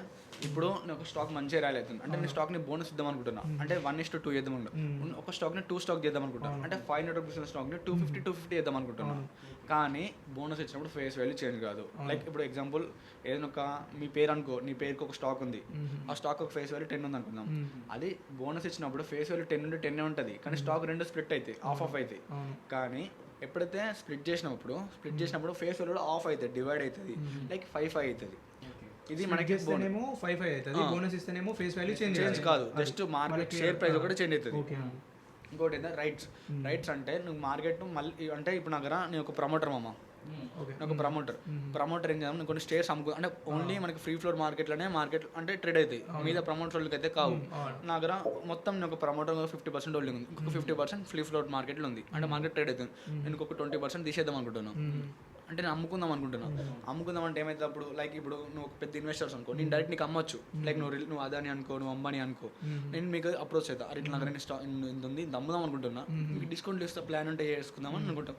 ఇప్పుడు నేను ఒక స్టాక్ మంచిగా రాలేదు అంటే నేను స్టాక్ని బోనస్ ఇద్దాం అనుకుంటున్నా అంటే 1:2 చేద్దాం అనుకుంటున్నా ఒక స్టాక్ని 2 స్టాక్ చేద్దాం అనుకుంటున్నా అంటే 500 రూపీస్ స్టాక్ని 250 చేద్దాం అనుకుంటున్నా కానీ బోనస్ ఇచ్చినప్పుడు ఫేస్ వాల్యూ చేంజ్ కాదు లైక్ ఇప్పుడు ఎగ్జాంపుల్ ఏదైనా ఒక మీ పేరు అనుకో నీ పేరుకి ఒక స్టాక్ ఉంది ఆ స్టాక్ ఒక ఫేస్ వాల్యూ 10 ఉంది అనుకుందాం అది బోనస్ ఇచ్చినప్పుడు ఫేస్ వాల్యూ 10 నుండి 10 ఉంటుంది కానీ స్టాక్ రెండు స్ప్లిట్ అవుతాయి ఆఫ్ అవుతాయి కానీ ఎప్పుడైతే స్ప్లిట్ చేసినప్పుడు ఫేస్ వాల్యూ ఆఫ్ అవుతుంది డివైడ్ అవుతుంది లైక్ 5 అవుతుంది ఇది మనకి 5 అవుతుంది బోనస్ ఇస్తేనేమో ఫేస్ వాల్యూ చేంజ్ కాదు జస్ట్ మార్కెట్ షేర్ ప్రైస్ ఒకటి చేంజ్ అవుతుంది ఇంకోటి ఏంటంటే రైట్స్ అంటే నువ్వు మార్కెట్ మళ్ళీ అంటే ఇప్పుడు నాకు నేను ఒక ప్రమోటర్ మామ నాకు ప్రమోటర్ ఏం చేద్దాం నేను కొన్ని షేర్స్ అమ్ముకో అంటే ఓన్లీ మనకి ఫ్రీ ఫ్లోర్ మార్కెట్లోనే మార్కెట్ అంటే ట్రేడ్ అవుతాయి మీద ప్రమోటర్లకి అయితే కావు నా దగ్గర మొత్తం నేను ఒక ప్రమోటర్ 50% హోల్డింగ్ ఉంది ఇంకొక 50% ఫ్రీ ఫ్లోర్ మార్కెట్లో ఉంది అంటే మార్కెట్ ట్రేడ్ అవుతుంది నేను ఇంకొక 20% తీసేద్దాం అనుకుంటున్నాను అంటే నేను అమ్ముకుందాం అంటే ఏమైతే అప్పుడు లైక్ ఇప్పుడు నువ్వు ఒక పెద్ద ఇన్వెస్టర్స్ అనుకో నేను డైరెక్ట్ నీకు అమ్మొచ్చు లైక్ నువ్వు అదాని అనుకో నువ్వు అంబానీ అనుకో నేను మీకు అప్రోచ్ అవుతా అరే ఇట్లా నాకు స్టాక్ ఇంత ఉంది ఇంత అమ్ముదాం అనుకుంటున్నా మీకు డిస్కౌంట్ ఇస్తా ప్లాన్ ఉంటే చేసుకుందామని అనుకుంటాం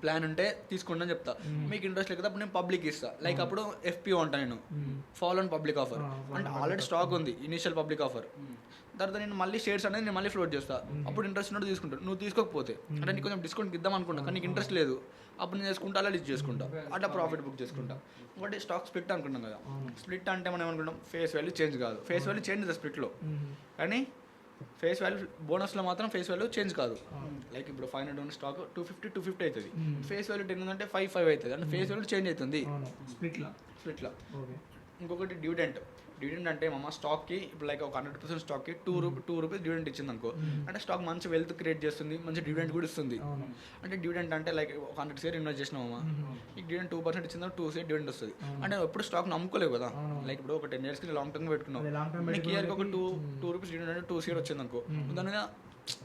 ప్లాన్ ఉంటే తీసుకోండి అని చెప్తా మీకు ఇంట్రెస్ట్ లేకపోతే అప్పుడు నేను పబ్లిక్ ఇస్తా లైక్ అప్పుడు FPO అంటా నేను ఫాలో ఆన్ పబ్లిక్ ఆఫర్ అంటే ఆల్రెడీ స్టాక్ ఉంది ఇనిషియల్ పబ్లిక్ ఆఫర్ తర్వాత నేను మళ్ళీ షేర్స్ అనేది నేను మళ్ళీ ఫ్లోట్ చేస్తా అప్పుడు ఇంట్రెస్ట్ ఉన్నట్టు తీసుకుంటాను నువ్వు తీసుకోకపోతే అంటే నీకు కొంచెం డిస్కౌంట్ ఇద్దాం అనుకుంటా కానీ నీకు ఇంట్రెస్ట్ లేదు అప్పుడు నేను చేసుకుంటా అలా లిస్ట్ చేసుకుంటా అట్లా ప్రాఫిట్ బుక్ చేసుకుంటా ఇంకోటి స్టాక్ స్ప్లిట్ అనుకుంటాం కదా స్ప్లిట్ అంటే మనం ఏమనుకుంటాం ఫేస్ వాల్యూ చేంజ్ కాదు ఫేస్ వాల్యూ చేంజ్ అవుతుంది స్ప్లిట్లో కానీ ఫేస్ వాల్యూ బోనస్లో మాత్రం ఫేస్ వాల్యూ చేంజ్ కాదు లైక్ ఇప్పుడు 500 ఉన్న స్టాక్ 250 అవుతుంది ఫేస్ వాల్యూ 10 ఉందంటే 5 అవుతుంది అంటే ఫేస్ వాల్యూ చేంజ్ అవుతుంది స్ప్లిట్లో ఇంకొకటి డివిడెంట్ అంటే మా స్టాక్కి ఇప్పుడు లైక్ ఒక 100% స్టాక్కి 2 రూపీస్ డివిడెంట్ ఇచ్చింది అనుకో అంటే స్టాక్ మంచి వెల్త్ క్రియేట్ చేస్తుంది మంచి డివిడెంట్ కూడా ఇస్తుంది అంటే డివిడెంట్ అంటే లైక్ 100 షేర్ ఇన్వెస్ట్ చేసినామా ఈ డివిడెంట్ 2% ఇచ్చిందా 2 షేర్ డివిడెంట్ వస్తుంది అంటే ఎప్పుడు స్టాక్ నమ్ముకోలేవు కదా లైక్ ఇప్పుడు ఒక 10 yearsకి లాంగ్ టర్మ్ పెట్టుకున్నావు నీకు ఇయర్కి ఒక 2 రూపీస్ డివిడెంట్ అంటే 2 షేర్ వచ్చింది అనుకో దాని మీద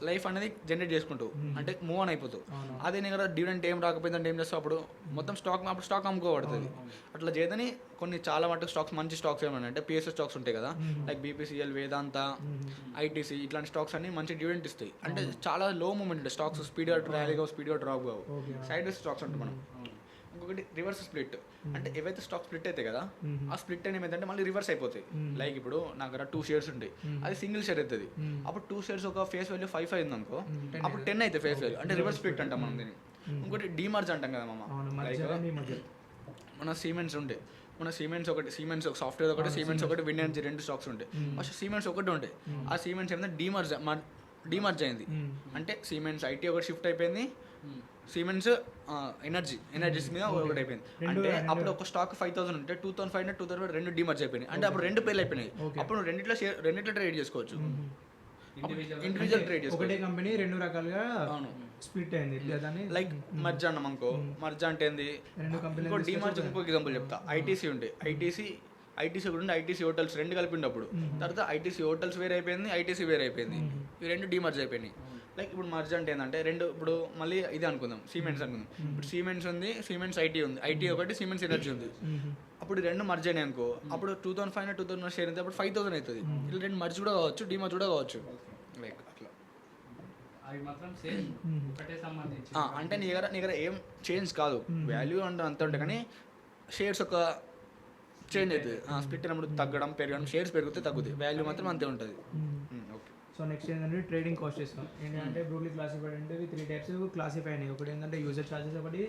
లైఫ్ అనేది జనరేట్ చేసుకుంటావు అంటే మూవ్ ఆన్ అయిపోతావు అదే నేను కదా డివిడెంట్ ఏం రాకపోయిందంటే ఏం చేస్తావు అప్పుడు మొత్తం స్టాక్ అమ్ముకోబడుతుంది అట్లా చేయదని కొన్ని చాలా మటుకు స్టాక్స్ మంచి స్టాక్స్ ఏమన్నా అంటే PSU స్టాక్స్ ఉంటాయి కదా లైక్ BPCL వేదాంత ITC ఇట్లాంటి స్టాక్స్ అన్ని మంచి డివిడెంట్ ఇస్తాయి అంటే చాలా లో మూమెంట్ ఉంటాయి స్టాక్స్ స్పీడ్గా ర్యాలీ కావు స్పీడ్గా డ్రాప్ కావు సైడ్ వేస్ స్టాక్స్ ఉంటాయి మనం ఇంకొకటి రివర్స్ స్ప్లిట్ అంటే ఏవైతే స్టాక్ స్ప్లిట్ అవుతాయి కదా ఆ స్ప్లిట్ అని ఏమైందంటే మళ్ళీ రివర్స్ అయిపోతాయి లైక్ ఇప్పుడు నా దగ్గర 2 షేర్స్ ఉంటాయి అది సింగిల్ షేర్ అవుతుంది అప్పుడు 2 షేర్స్ ఒక ఫేస్ వాల్యూ 5 అయింది అనుకో అప్పుడు 10 అయితే ఫేస్ వాల్యూ అంటే రివర్స్ స్ప్లిట్ అంటాం మనం దీన్ని ఇంకోటి డీమర్జ్ అంటాం కదా మామ లైక్ మన సిమెంట్స్ ఒక సాఫ్ట్వేర్ ఒకటి సిమెంట్స్ ఒకటి విండ్ ఎనర్జీ 2 స్టాక్స్ ఉంటాయి ఫస్ట్ సిమెంట్స్ ఒకటి ఉంటాయి ఆ సిమెంట్స్ ఏమైనా డీమర్జ్ అయింది అంటే సిమెంట్స్ IT ఒకటి షిఫ్ట్ అయిపోయింది సిమెంట్స్ ఎనర్జీస్ మీద ఒకటి అయిపోయింది అంటే అప్పుడు ఒక స్టాక్ 5,000 ఉంటే 2,500 2,000 రెండు డీమర్జ్ అయిపోయినాయి అంటే అప్పుడు 2 పేర్లు అయిపోయినాయి అప్పుడు రెండిట్లో ట్రేడ్ చేసుకోవచ్చు ఇండివిజువల్ ట్రేడ్ చేసుకోవచ్చు ఒకటే కంపెనీ 2 రకాలుగా స్ప్లిట్ అయింది లైక్ మర్జ్ అన్నాం అనుకో మర్జ్ అంటే ఏంది ఇంకో డీమర్జ్ ఇంకో ఎగ్జాంపుల్ చెప్తా ITC ఉండే ఐటీసీ కూడా ఉండే ITC హోటల్స్ 2 కలిపిండప్పుడు తర్వాత ITC హోటల్స్ వేరే అయిపోయింది ITC వేరే అయిపోయింది ఇవి 2 డీమర్జ్ అయిపోయినాయి లైక్ ఇప్పుడు మర్జ్ అంటే ఏంటంటే 2 ఇప్పుడు మళ్ళీ ఇది అనుకుందాం సిమెంట్స్ అనుకుందాం ఇప్పుడు సిమెంట్స్ ఉంది సిమెంట్స్ IT ఉంది IT ఒకటి సిమెంట్స్ ఎనర్జీ ఉంది అప్పుడు 2 మర్జ్ అయినాయి అనుకో అప్పుడు 2,500 2,000 షేర్ అయితే అప్పుడు 5,000 అవుతుంది ఇలా 2 మర్జ్ కూడా కావచ్చు డీమర్జ్ కూడా కావచ్చు లైక్ అట్లా అంటే నీ దగ్గర ఏం చేంజ్ కాదు వాల్యూ అంటే అంత ఉంటాయి కానీ షేర్స్ ఒక చేంజ్ అవుతుంది స్ప్లిట్ అయినప్పుడు తగ్గడం పెరగడం షేర్స్ పెరిగితే తగ్గుతాయి వాల్యూ మాత్రం అంతే ఉంటుంది ఓకే సో నెక్స్ట్ ఏంటంటే ట్రేడింగ్ కాస్ట్ ఇస్తాం ఏంటంటే బ్రూడ్లీ క్లాసిఫైడ్ అంటే 3 టైప్స్ క్లాసిఫై అయినాయి ఒకటి ఏంటంటే యూజర్ ఛార్జెస్ ఒకటి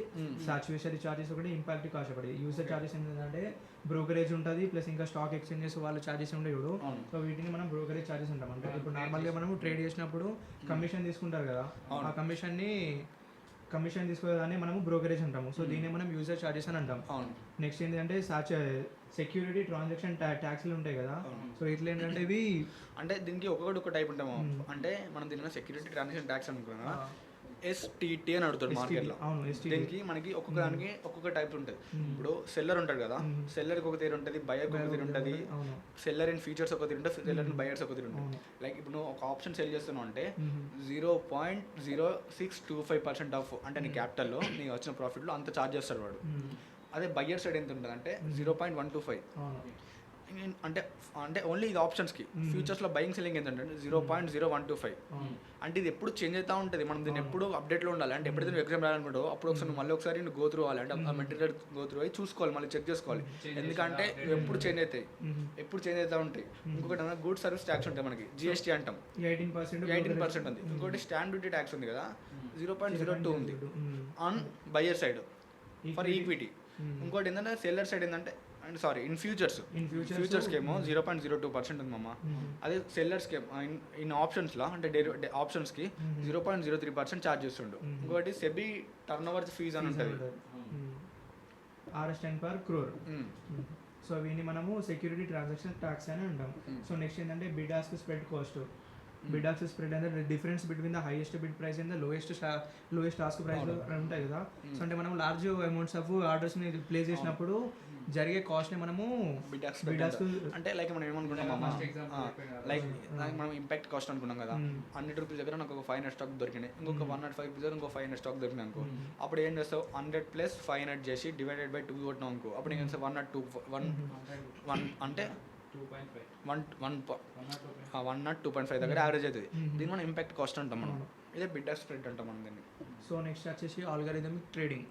సాచ్యుయేషన్ ఛార్జెస్ ఒకటి ఇంపాక్ట్ కాస్ట్ ఒకటి యూజర్ ఛార్జెస్ ఏంటంటే బ్రోకరేజ్ ఉంటుంది ప్లస్ ఇంకా స్టాక్ ఎక్స్చేంజెస్ వాళ్ళ ఛార్జెస్ ఉండే చూడు సో వీటిని మనం బ్రోకరేజ్ ఛార్జెస్ ఉంటాం అంటే ఇప్పుడు నార్మల్గా మనం ట్రేడ్ చేసినప్పుడు కమిషన్ తీసుకుంటారు కదా ఆ కమిషన్ తీసుకోవడాన్ని మనము బ్రోకరేజ్ అంటాము సో దీన్ని మనం యూజర్ ఛార్జెస్ అని అంటాం నెక్స్ట్ ఏంటంటే సెక్యూరిటీ ట్రాన్సాక్షన్ ట్యాక్స్లు ఉంటాయి కదా సో ఇట్లా ఏంటంటే ఇవి అంటే దీనికి ఒక టైప్ ఉంటాము అంటే మనం దీని సెక్యూరిటీ ట్రాన్సాక్షన్ ట్యాక్స్ అనుకున్నా STT అని అడుగుతాడు మార్కెట్లో దీనికి మనకి ఒక్కొక్క దానికి ఒక్కొక్క టైప్ ఉంటుంది ఇప్పుడు సెల్లర్ ఉంటాడు కదా సెల్లర్కి ఒక తీరు ఉంటుంది బయర్కి ఒక తీరు ఉంటుంది సెల్లర్ ఇన్ ఫీచర్స్ ఒక తీరు ఉంటుంది సెల్లర్ ఇన్ బయర్స్ ఒక తీరు ఉంటుంది లైక్ ఇప్పుడు నువ్వు ఒక ఆప్షన్ సెల్ చేస్తున్నావు అంటే 0.0625% ఆఫ్ అంటే నీ క్యాపిటల్లో నీకు వచ్చిన ప్రాఫిట్లో అంత ఛార్జ్ చేస్తాడు వాడు అదే బయ్యర్ సైడ్ ఎంత ఉంటుంది అంటే 0.125 అంటే అంటే ఓన్లీ ఇది ఆప్షన్స్కి. ఫ్యూచర్స్లో బయింగ్ సెల్లింగ్ ఏంటంటే 0.0125. అంటే ఇది ఎప్పుడు చేంజ్ అవుతూ ఉంటుంది, మనం దీన్ని ఎప్పుడు అప్డేట్లో ఉండాలి. అంటే ఎప్పుడైతే నువ్వు ఎగ్జామ్ రాయాలనుకుంటావు అప్పుడు ఒకసారి నువ్వు మళ్ళీ ఒకసారి నువ్వు గో త్రూ అవ్వాలి, అంటే ఆ మెటీరియల్ గో త్రూ అయ్యి చూసుకోవాలి, మళ్ళీ చెక్ చేసుకోవాలి. ఎందుకంటే ఇవి ఎప్పుడు చేంజ్ అవుతాయి, ఎప్పుడు చేంజ్ అవుతూ ఉంటాయి. ఇంకొకటి గుడ్ సర్వీస్ ట్యాక్స్ ఉంటాయి మనకి, జిఎస్టీ అంటాం, 18% ఉంది. ఇంకోటి స్టాంప్ డ్యూటీ ట్యాక్స్ ఉంది కదా, 0.02 ఉంది on buyer side for equity. ఇంకోటి ఏంటంటే సెల్లర్ సైడ్ ఏంటంటే సారీ ఇన్ ఫ్యూచర్స్కి ఏమో 0.02% ఉంది మామ. అదే సెల్లర్స్కి ఇన్ ఆప్షన్స్లో అంటే ఆప్షన్స్కి 0.03% ఛార్జ్ చేస్తుండు. ఇంకోటి సెబీ టర్న్ ఓవర్ ఫీజ్ అని ఉంటుంది, RS10 per crore. సో వీని మనము సెక్యూరిటీ ట్రాన్సాక్షన్ ట్యాక్స్ అని అంటాం. సో నెక్స్ట్ ఏంటంటే bid ask spread cost. Bid ask spread అంటే difference between the highest bid price and the lowest ask price ఉంటాయి కదా. సో అంటే మనం లార్జ్ అమౌంట్స్ ఆఫ్ ఆర్డర్స్ని ప్లేస్ చేసినప్పుడు జరిగే కాస్ట్ని మనము బిడ్ ఆస్క్ అంటే లైక్ మనం ఏమనుకుంటాం లైక్ మనం ఇంపాక్ట్ కాస్ట్ అనుకున్నాం కదా, 100 రూపీస్ దగ్గర నాకు ఒక 500 స్టాక్ దొరికినాయి, ఇంకొక 105 రూపీస్ దగ్గర ఇంకో 500 స్టాక్ దొరికినాయి అనుకో. అప్పుడు ఏం చేస్తావు, 100 ప్లస్ 500 చేసి డివైడెడ్ బై 2 కొట్టినాం అనుకో. అప్పుడు ఏం చేస్తావు 102 అంటే 102.5 దగ్గర యావరేజ్ అవుతుంది. దీన్ని మనం ఇంపాక్ట్ కాస్ట్ అంటాం మనం, ఇదే బిడ్ ఆస్క్ స్ప్రెడ్ అంటాం మనం దీన్ని. సో నెక్స్ట్ వచ్చేసి ఆల్గారిథమిక్ ట్రేడింగ్.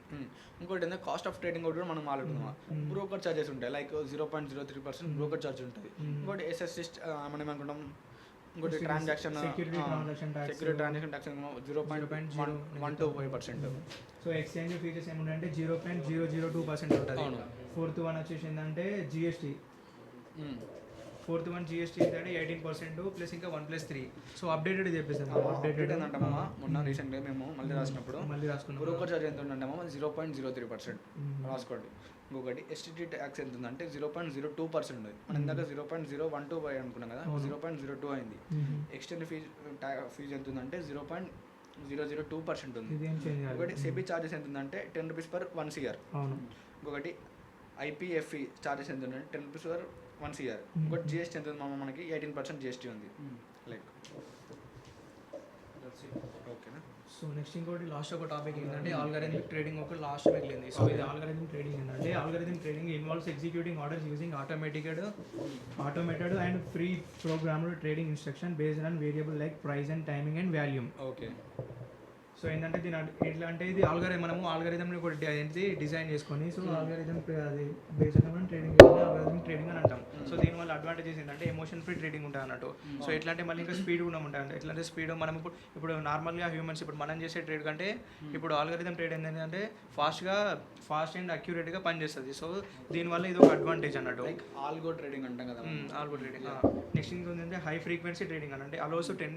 ఇంకోటి ఏంటంటే కాస్ట్ ఆఫ్ ట్రేడింగ్ కూడా మనం మాట్లాడుతున్నాం. బ్రోకర్ చార్జెస్ ఉంటాయి, లైక్ 0.03% బ్రోకర్ చార్జ్ ఉంటుంది. ఇంకోటి ఎస్ఎస్సి మనం ఏమనుకుంటాం, ఇంకోటి transaction security transaction tax 0.125%. So exchange features ఏముంటాయంటే 0.002% ఉంటుంది. ఫోర్త్ వన్ వచ్చేసి ఏంటంటే జిఎస్టీ. ఫోర్త్ వన్ జిఎస్టీ ఏంటంటే 18% ప్లస్ ఇంకా 1+3. సో అప్డేటెడ్ చెప్పేసాను. అప్డేటెడ్ ఏంటంటామా, మొన్న రీసెంట్గా మేము మళ్ళీ రాసుకున్నాం. బ్రోకర్ చార్జ్ ఎంత ఉందంటామా 0.03% రాసుకోండి. ఇంకొకటి ఎస్టీటీ ట్యాక్స్ ఎంత ఉందంటే 0.02% ఉంది. మనం ఇందాక 0.012 అనుకున్నాం కదా, 0.02 అయింది. ఎక్స్టెండ్ ఫీజు ఎంత ఉందంటే 0.002% ఉంది. ఇంకొకటి సెబీ చార్జెస్ ఎంత ఉందంటే 10 రూపీస్ పర్ 1 CR. ఇంకొకటి ఐపీఎఫ్ఈ చార్జెస్ ఎంత ఉందంటే 10 రూపీస్ పర్ 1 CR. ఇంకోటి జిఎస్టీ ఎంత ఉంది మనకి 18% జిఎస్టీ ఉంది. లైక్ ఓకేనా. సో నెక్స్ట్ ఇంకోటి లాస్ట్ ఒక టాపిక్ ఏంటంటే ఆల్గారిథమిక్ ట్రేడింగ్ ఒక లాస్ట్ మిగిలింది. సో ఇది ఆల్గారిథమిక్ ట్రేడింగ్ ఏంటంటే algorithmic trading involves executing orders using automated and free programmed trading instruction based on variable like price and timing and volume. Okay. So ఏంటంటే దీని ఎట్లా అంటే ఇది మనము ఆల్గారిథంని ఒకటి ఏంటి డిజైన్ చేసుకొని, సో ఆల్గారిథం అది based on trading algorithmic trading అని అంటాం. సో దీనివల్ల అడ్వాంటేజెస్ ఏంటంటే ఎమోషన్ ఫ్రీ ట్రేడింగ్ ఉంటుంది అన్నట్టు. సో ఎట్లా అంటే మళ్ళీ ఇంకా స్పీడ్ కూడా ఉంటుంది. ఎట్లా అంటే స్పీడ్ మనం ఇప్పుడు నార్మల్గా హ్యూమన్స్ ఇప్పుడు మనం చేసే ట్రేడ్ కంటే ఇప్పుడు ఆల్గారిథం ట్రేడ్ ఏంటంటే ఫాస్ట్ అండ్ అక్యురేట్గా పనిచేస్తుంది. సో దీనివల్ల ఇది ఒక అడ్వాంటేజ్ అన్నట్టు. లైక్ ఆల్గో ట్రేడింగ్ అంటాం కదా. Algo trading. నెక్స్ట్ ఇంకొంటే హై ఫ్రీక్వెన్సీ ట్రేడింగ్ అని అంటే అలోస్ 10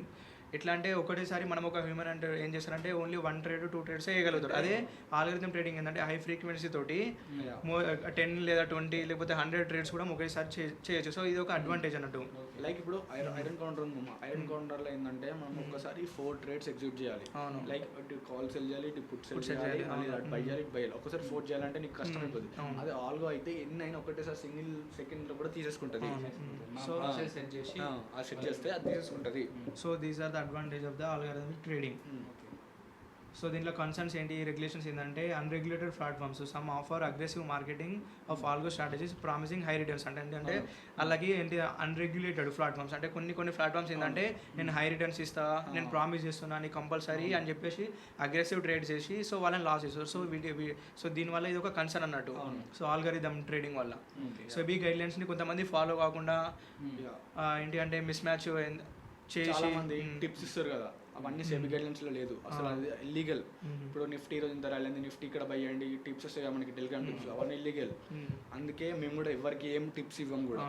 ఎట్లా అంటే ఒకటేసారి మనం ఒక హ్యూమన్ అంటే ఏం చేస్తారంటే ఓన్లీ 1 ట్రేడ్ 2 ట్రేడ్స్ వేయగలుగుతారు. అదే ఆల్గరిథం ట్రేడింగ్ ఏంటంటే హై ఫ్రీక్వెన్సీ తోటి 10 లేదా 20 లేకపోతే 100 ట్రేడ్స్ కూడా ఒకేసారి చేయొచ్చు. సో ఇది ఒక అడ్వాంటేజ్ అన్నట్టు. లైక్ ఇప్పుడు ఐరన్ కౌంటర్ ఉంది. ఐరన్ కౌంటర్లో ఏంటంటే మనం ఒక్కసారి 4 ట్రేడ్స్ ఎగ్జిక్యూట్ చేయాలి. లైక్ కాల్ సెల్ చేయాలి, పుట్ సెల్ చేయాలి, బై చేయాలి, ఒక్కసారి 4 చేయాలంటే నీకు కష్టం అయిపోతుంది. అదే ఆల్గో అయితే ఎన్ని అయినా ఒకటేసారి సింగిల్ సెకండ్లో కూడా తీసేసుకుంటుంది. సో సెట్ చేస్తే అది తీసేసుకుంటుంది. So these are the advantage of the algorithmic trading. So దీంట్లో కన్సర్న్స్ ఏంటి, రెగ్యులేషన్స్ ఏంటంటే unregulated platforms some offer aggressive marketing of algo strategies promising high returns అంటే ఏంటంటే అలాగే ఏంటి అన్రెగ్యులేటెడ్ ప్లాట్ఫామ్స్ అంటే కొన్ని ప్లాట్ఫామ్స్ ఏంటంటే నేను హై రిటర్న్స్ ఇస్తా, నేను ప్రామిస్ చేస్తున్నా, నీకు కంపల్సరీ అని చెప్పేసి అగ్రెసివ్ ట్రేడ్ చేసి సో వాళ్ళని లాస్ చేస్తారు. సో దీనివల్ల ఇది ఒక కన్సర్న్ అన్నట్టు. సో ఆల్గారిథమ్ ట్రేడింగ్ వల్ల సో ఈ గైడ్లైన్స్ని కొంతమంది ఫాలో కాకుండా ఏంటి అంటే మిస్ మ్యాచ్ చేసి టిప్స్ ఇస్తారు కదా, అవన్నీ సెబీ గైడ్లైన్స్లో లేదు అసలు, అది ఇల్లీగల్. ఇప్పుడు నిఫ్టీ రోజు ఇంత రాలేదు, నిఫ్టీ ఇక్కడ బై చేయండి, టిప్స్ వస్తాయి మనకి టెలిగ్రామ్ టిప్స్, అవన్నీ ఇల్లీగల్. అందుకే మేము కూడా ఎవరికి ఏం టిప్స్ ఇవ్వం కూడా.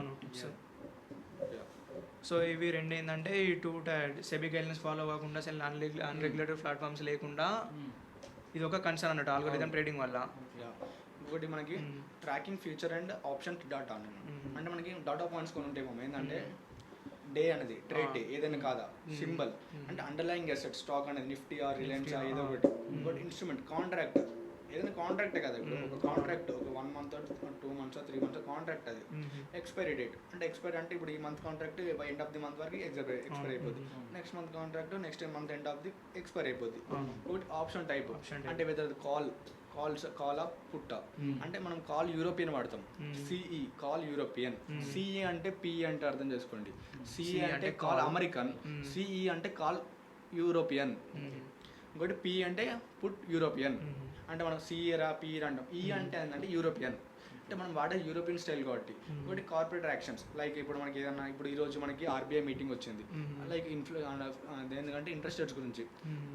సో ఇవి రెండు ఏంటంటే ఈ 2 సెబీ గైడ్లైన్స్ ఫాలో కాకుండా అసలు అన్రెగ్యులేటెడ్ ప్లాట్ఫామ్స్ లేకుండా ఇది ఒక కన్సర్న్ అన్నట్టు ఆల్గోరిథం ట్రేడింగ్ వల్ల. ఇంకోటి మనకి tracking future and option data అంటే మనకి డాటా పాయింట్స్ కొన్ని ఉంటాయి. ఏంటంటే డే అనేది ట్రేడ్ డే ఏదైనా కాదా, సింబల్ అంటే అండర్లైయింగ్ అసెట్ స్టాక్ అనేది నిఫ్టీ ఆర్ రిలయన్స్ ఏదో ఒకటి. ఇంకోటి ఇన్స్ట్రుమెంట్ కాంట్రాక్ట్ ఏదైనా కాంట్రాక్టే కదా. ఇప్పుడు ఒక కాంట్రాక్ట్ ఒక 1 month 2 months 3 months కాంట్రాక్ట్ అది. ఎక్స్పైరీ డేట్ అంటే ఎక్స్పైరీ అంటే ఇప్పుడు ఈ month contract by end of the month వరకు ఎక్స్పైర్ అయిపోద్ది. Next month contract next month end of the expire అయిపోద్ది. ఇంకోటి ఆప్షన్ టైప్ అంటే వెదర్ కాల్ కాల్ అప్ పుట్ట అంటే మనం కాల్ యూరోపియన్ వాడతాం. CE call European. సిఈ అంటే పిఈ అంటే అర్థం చేసుకోండి. సిఈ అంటే కాల్ అమెరికన్, సిఈ అంటే కాల్ యూరోపియన్, ఇంకోటి పి అంటే పుట్ యూరోపియన్. అంటే మనం సిఈరా పిఈరా అంటాం. ఈ అంటే ఏంటంటే యూరోపియన్, అంటే మనం వాడే యూరోపియన్ స్టైల్ కాబట్టి. ఇంకోటి కార్పొరేట్ యాక్షన్స్, లైక్ ఇప్పుడు మనకి ఏదన్నా ఇప్పుడు ఈరోజు మనకి ఆర్బీఐ మీటింగ్ వచ్చింది, లైక్ ఎందుకంటే ఇంట్రెస్ట్ రేట్స్ గురించి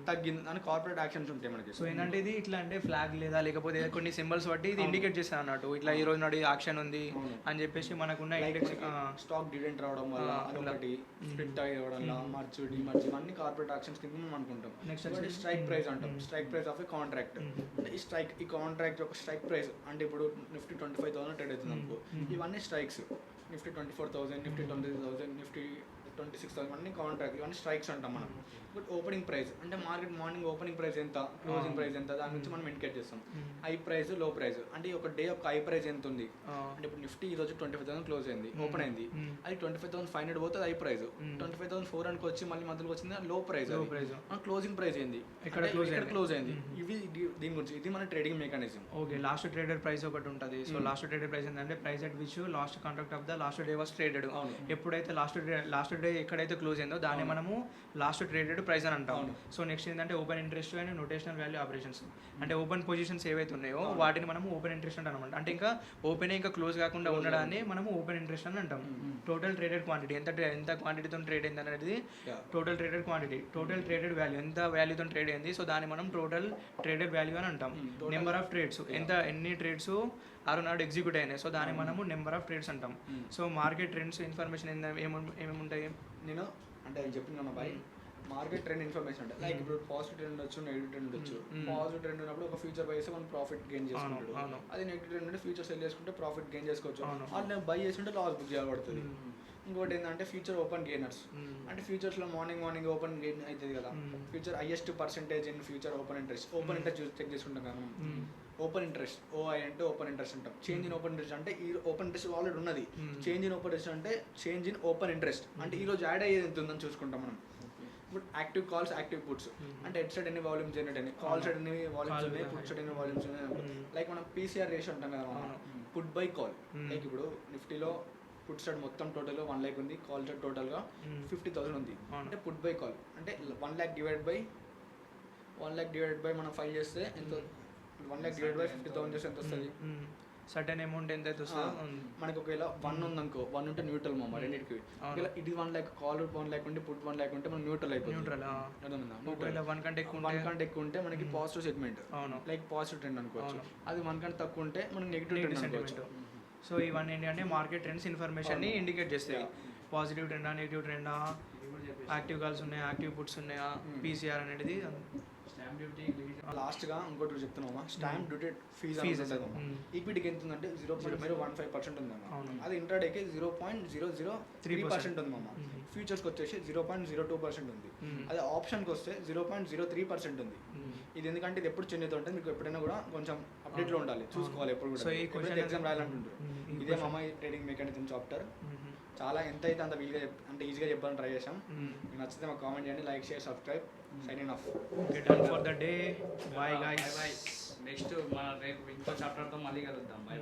తగ్గింది అని కార్పొరేట్ యాక్షన్స్ ఉంటాయి మనకి. సో ఏంటంటే ఇది ఇట్లా అంటే ఫ్లాగ్ లేదా లేకపోతే కొన్ని సింబల్స్ బట్టి ఇది ఇండికేట్ చేస్తాను అన్నట్టు, ఇట్లా ఈ రోజు నాడు యాక్షన్ ఉంది అని చెప్పేసి మనకున్న స్టాక్ డివిడెంట్ రావడం వల్ల అదొకటి, స్ప్లిట్ అవ్వడం వల్ల, మర్జ్ డిమర్జ్, ఇవన్నీ కార్పొరేట్ యాక్షన్స్ కింద మనం అనుకుంటాం. నెక్స్ట్ స్ట్రైక్ ప్రైస్ అంటాం. Strike price of A contract అంటే ఈ కాంట్రాక్ట్ యొక్క స్ట్రైక్ ప్రైస్. అంటే ఇప్పుడు నిఫ్టీ 25,000 ట్రేడ్ అవుతుంది అనుకో, ఇవన్నీ స్ట్రైక్స్. నిఫ్టీ 24,000, నిఫ్టీ 20,000, నిఫ్టీ 26,000, అన్ని కాంట్రాక్ట్, ఇవన్నీ స్ట్రైక్స్ అంటాం మనం. బట్ ఓపెనింగ్ ప్రైస్ అంటే మార్కెట్ మార్నింగ్ ఓపెనింగ్ ప్రైస్ ఎంత, క్లోజింగ్ ప్రైస్ ఎంత, దాని నుంచి మనం ఇండికేట్ చేస్తాం. హై ప్రైస్, లో ప్రైస్ అంటే ఒక డే యొక్క హై ప్రైస్ ఎంత ఉంది అంటే ఇప్పుడు నిఫ్టీ ఈ రోజు 25,000 క్లోజ్ అయింది, ఓపెన్ అయింది, అది 25,500 పోతుంది హై ప్రైస్. 25,400 వచ్చి మళ్ళీ మధ్యలో వచ్చింది లో ప్రైస్. క్లోజింగ్ ప్రైస్ ఏంది, ఇక్కడ క్లోజ్ అయింది. ఇవి దీని గురించి, ఇది మన trading mechanism. Okay, last traded price ఒకటి ఉంటుంది. సో లాస్ట్ ట్రేడెడ్ ప్రైస్ ఏంటంటే price at which last contract of the last day was traded. ఎప్పుడైతే లాస్ట్ డే ఎక్కడైతే క్లోజ్ అయిందో దాన్ని మనము లాస్ట్ ట్రేడెడ్ ప్రైస్ అని అంటాం. సో నెక్స్ట్ ఏంటంటే open interest and notational value operations, అంటే ఓపెన్ పొజిషన్స్ ఏవైతే ఉన్నాయో వాటిని మనము ఓపెన్ ఇంట్రెస్ట్ అంటాం అనమాట. అంటే ఇంకా ఓపెన్ ఇంకా క్లోజ్ కాకుండా ఉండడాన్ని మనము ఓపెన్ ఇంట్రెస్ట్ అని అంటాం. టోటల్ ట్రేడెడ్ క్వాంటిటీ ఎంత క్వాంటిటీతో ట్రేడ్ అయింది అనేది total traded quantity. Total traded value ఎంత వాల్యూతో ట్రేడ్ అయింది, సో దాన్ని మనం టోటల్ ట్రేడెడ్ వాల్యూ అని అంటాం. నెంబర్ ఆఫ్ ట్రేడ్స్, ఎన్ని ట్రేడ్స్ నాడు ఎగ్జిక్యూట్ అయినాయి, సో దాన్ని మనము నెంబర్ ఆఫ్ ట్రేడ్స్ అంటాం. సో మార్కెట్ ట్రెండ్స్ ఇన్ఫర్మేషన్ ఏమేమి ఉంటాయి నేను అంటే చెప్తున్నాను బాయ్. మార్కెట్ ట్రెండ్ ఇన్ఫర్మేషన్ అంటే లైక్ ఇప్పుడు పాజిటివ్ ట్రెండ్ ఉండొచ్చు, నెగిటివ్ ట్రెండ్ ఉండొచ్చు. పాజిటివ్ ట్రెండ్ ఉన్నప్పుడు ఒక ఫ్యూచర్ బై చేస్తే మనం ప్రాఫిట్ గెయిన్ చేసుకుంటాడు. అది నెగిటివ్ ట్రెండ్ అంటే ఫ్యూచర్ సెల్ చేసుకుంటే ప్రాఫిట్ గెయిన్ చేసుకోవచ్చు. అది బై చేసుకుంటే లాస్ బుక్ చేయబడుతుంది. ఇంకోటి ఏంటంటే ఫ్యూచర్ ఓపెన్ గెయినర్స్, అంటే ఫ్యూచర్స్లో మార్నింగ్ ఓపెన్ గెయిన్ అవుతుంది కదా. Future highest percentage in future open interest check చేసుకుంటాం కదా మనం. ఓపెన్ ఇంట్రెస్ట్, ఓఐ అంటే ఓపెన్ ఇంట్రెస్ట్ అంటాం. చేంజ్ ఇన్ ఓపెన్ ఇంట్రెస్ట్ అంటే ఈ ఓపెన్ ఇంట్రెస్ట్ ఆల్రెడీ ఉన్నది. చేంజ్ ఇన్ ఓపెన్ ఇంట్రెస్ట్ అంటే చేంజ్ ఇన్ ఓపెన్ ఇంట్రెస్ట్ అంటే ఈ రోజు యాడ్ అయ్యేది ఎంత ఉందని చూసుకుంటాం మనం. ఇప్పుడు యాక్టివ్ కాల్స్, యాక్టివ్ పుట్స్ అంటే ఎట్ సైడ్ ఎన్ని వాల్యూమ్స్ జనరేట్ అయినాయి, కాల్ సైడ్ ఎన్ని వాల్యూమ్స్ ఉన్నాయి, పుట్ సైడ్ ఎన్ని వాల్యూమ్స్ ఉన్నాయి. లైక్ మనం పీసీఆర్ రేషియో అంటాం కదా మనం, పుట్ బై కాల్. లైక్ ఇప్పుడు నిఫ్టీలో పుట్ సైడ్ మొత్తం టోటల్గా 1 lakh ఉంది, కాల్ సైడ్ టోటల్గా 50,000 ఉంది. అంటే పుట్ బై కాల్ అంటే 1 lakh డివైడ్ బై మనం 5 చేస్తే ఎంత, 1 lakh డివైడ్ బై 50,000 చేస్తే ఎంత వస్తుంది, సర్టెన్ అమౌంట్ ఎంత వస్తుంది మనకి. ఒకవేళ 1 ఉందనుకో, 1 ఉంటే న్యూట్రల్ మామ రెండింటికి. ఒకవేళ ఇది 1 lakh, కాల్ 1 lakh ఉంటే పుట్ 1 lakh ఉంటే మనం న్యూట్రల్ అయిపోతుంది. ఒకవేళ 1 కంటే ఎక్కువ ఉంటే మనకి positive segment, like positive trend అనుకోవచ్చు. అది 1 కంటే తక్కువ ఉంటే మనం నెగిటివ్ ట్రెండ్ అనుకోవచ్చు. సో ఇవన్నీ ఏంటంటే మార్కెట్ ట్రెండ్స్ ఇన్ఫర్మేషన్ని ఇండికేట్ చేస్తాయి. పాజిటివ్ ట్రెండా, నెగిటివ్ ట్రెండా, యాక్టివ్ కాల్స్ ఉన్నాయా, యాక్టివ్ పుట్స్ ఉన్నాయా, పీసీఆర్ అనేది. లాస్ట్గా ఇంకోటి చెప్తున్నామా, స్టాంప్ డ్యూటీ ఫీజు ఈక్విటీకి ఎంత ఉందంటే 0.015% ఉందమ్మా. అది ఇంట్రాడేకి 0.003% ఉంది మామ. ఫ్యూచర్స్కి వచ్చేసి 0.02% ఉంది. అది ఆప్షన్కి వస్తే 0.03% ఉంది. ఇది ఎందుకంటే ఇది ఎప్పుడు చేంజ్ అవుతుంటే మీకు ఎప్పుడైనా కూడా కొంచెం అప్డేట్లో ఉండాలి, చూసుకోవాలి ఎప్పుడు కూడా. ఎగ్జామ్ రాయాలంటుంటారు. ఇదే మామ ట్రేడింగ్ మెకానిజం చాప్టర్. చాలా ఎంత అయితే అంత వీలుగా అంటే ఈజీగా చెప్పాలని ట్రై చేసాం. మీకు నచ్చితే మాకు కామెంట్ చేయండి, like, share, subscribe. Signing off. Done for the day. Bye guys. Next మన రేపు ఇంకో చాప్టర్తో మళ్ళీ కలుద్దాం. బై.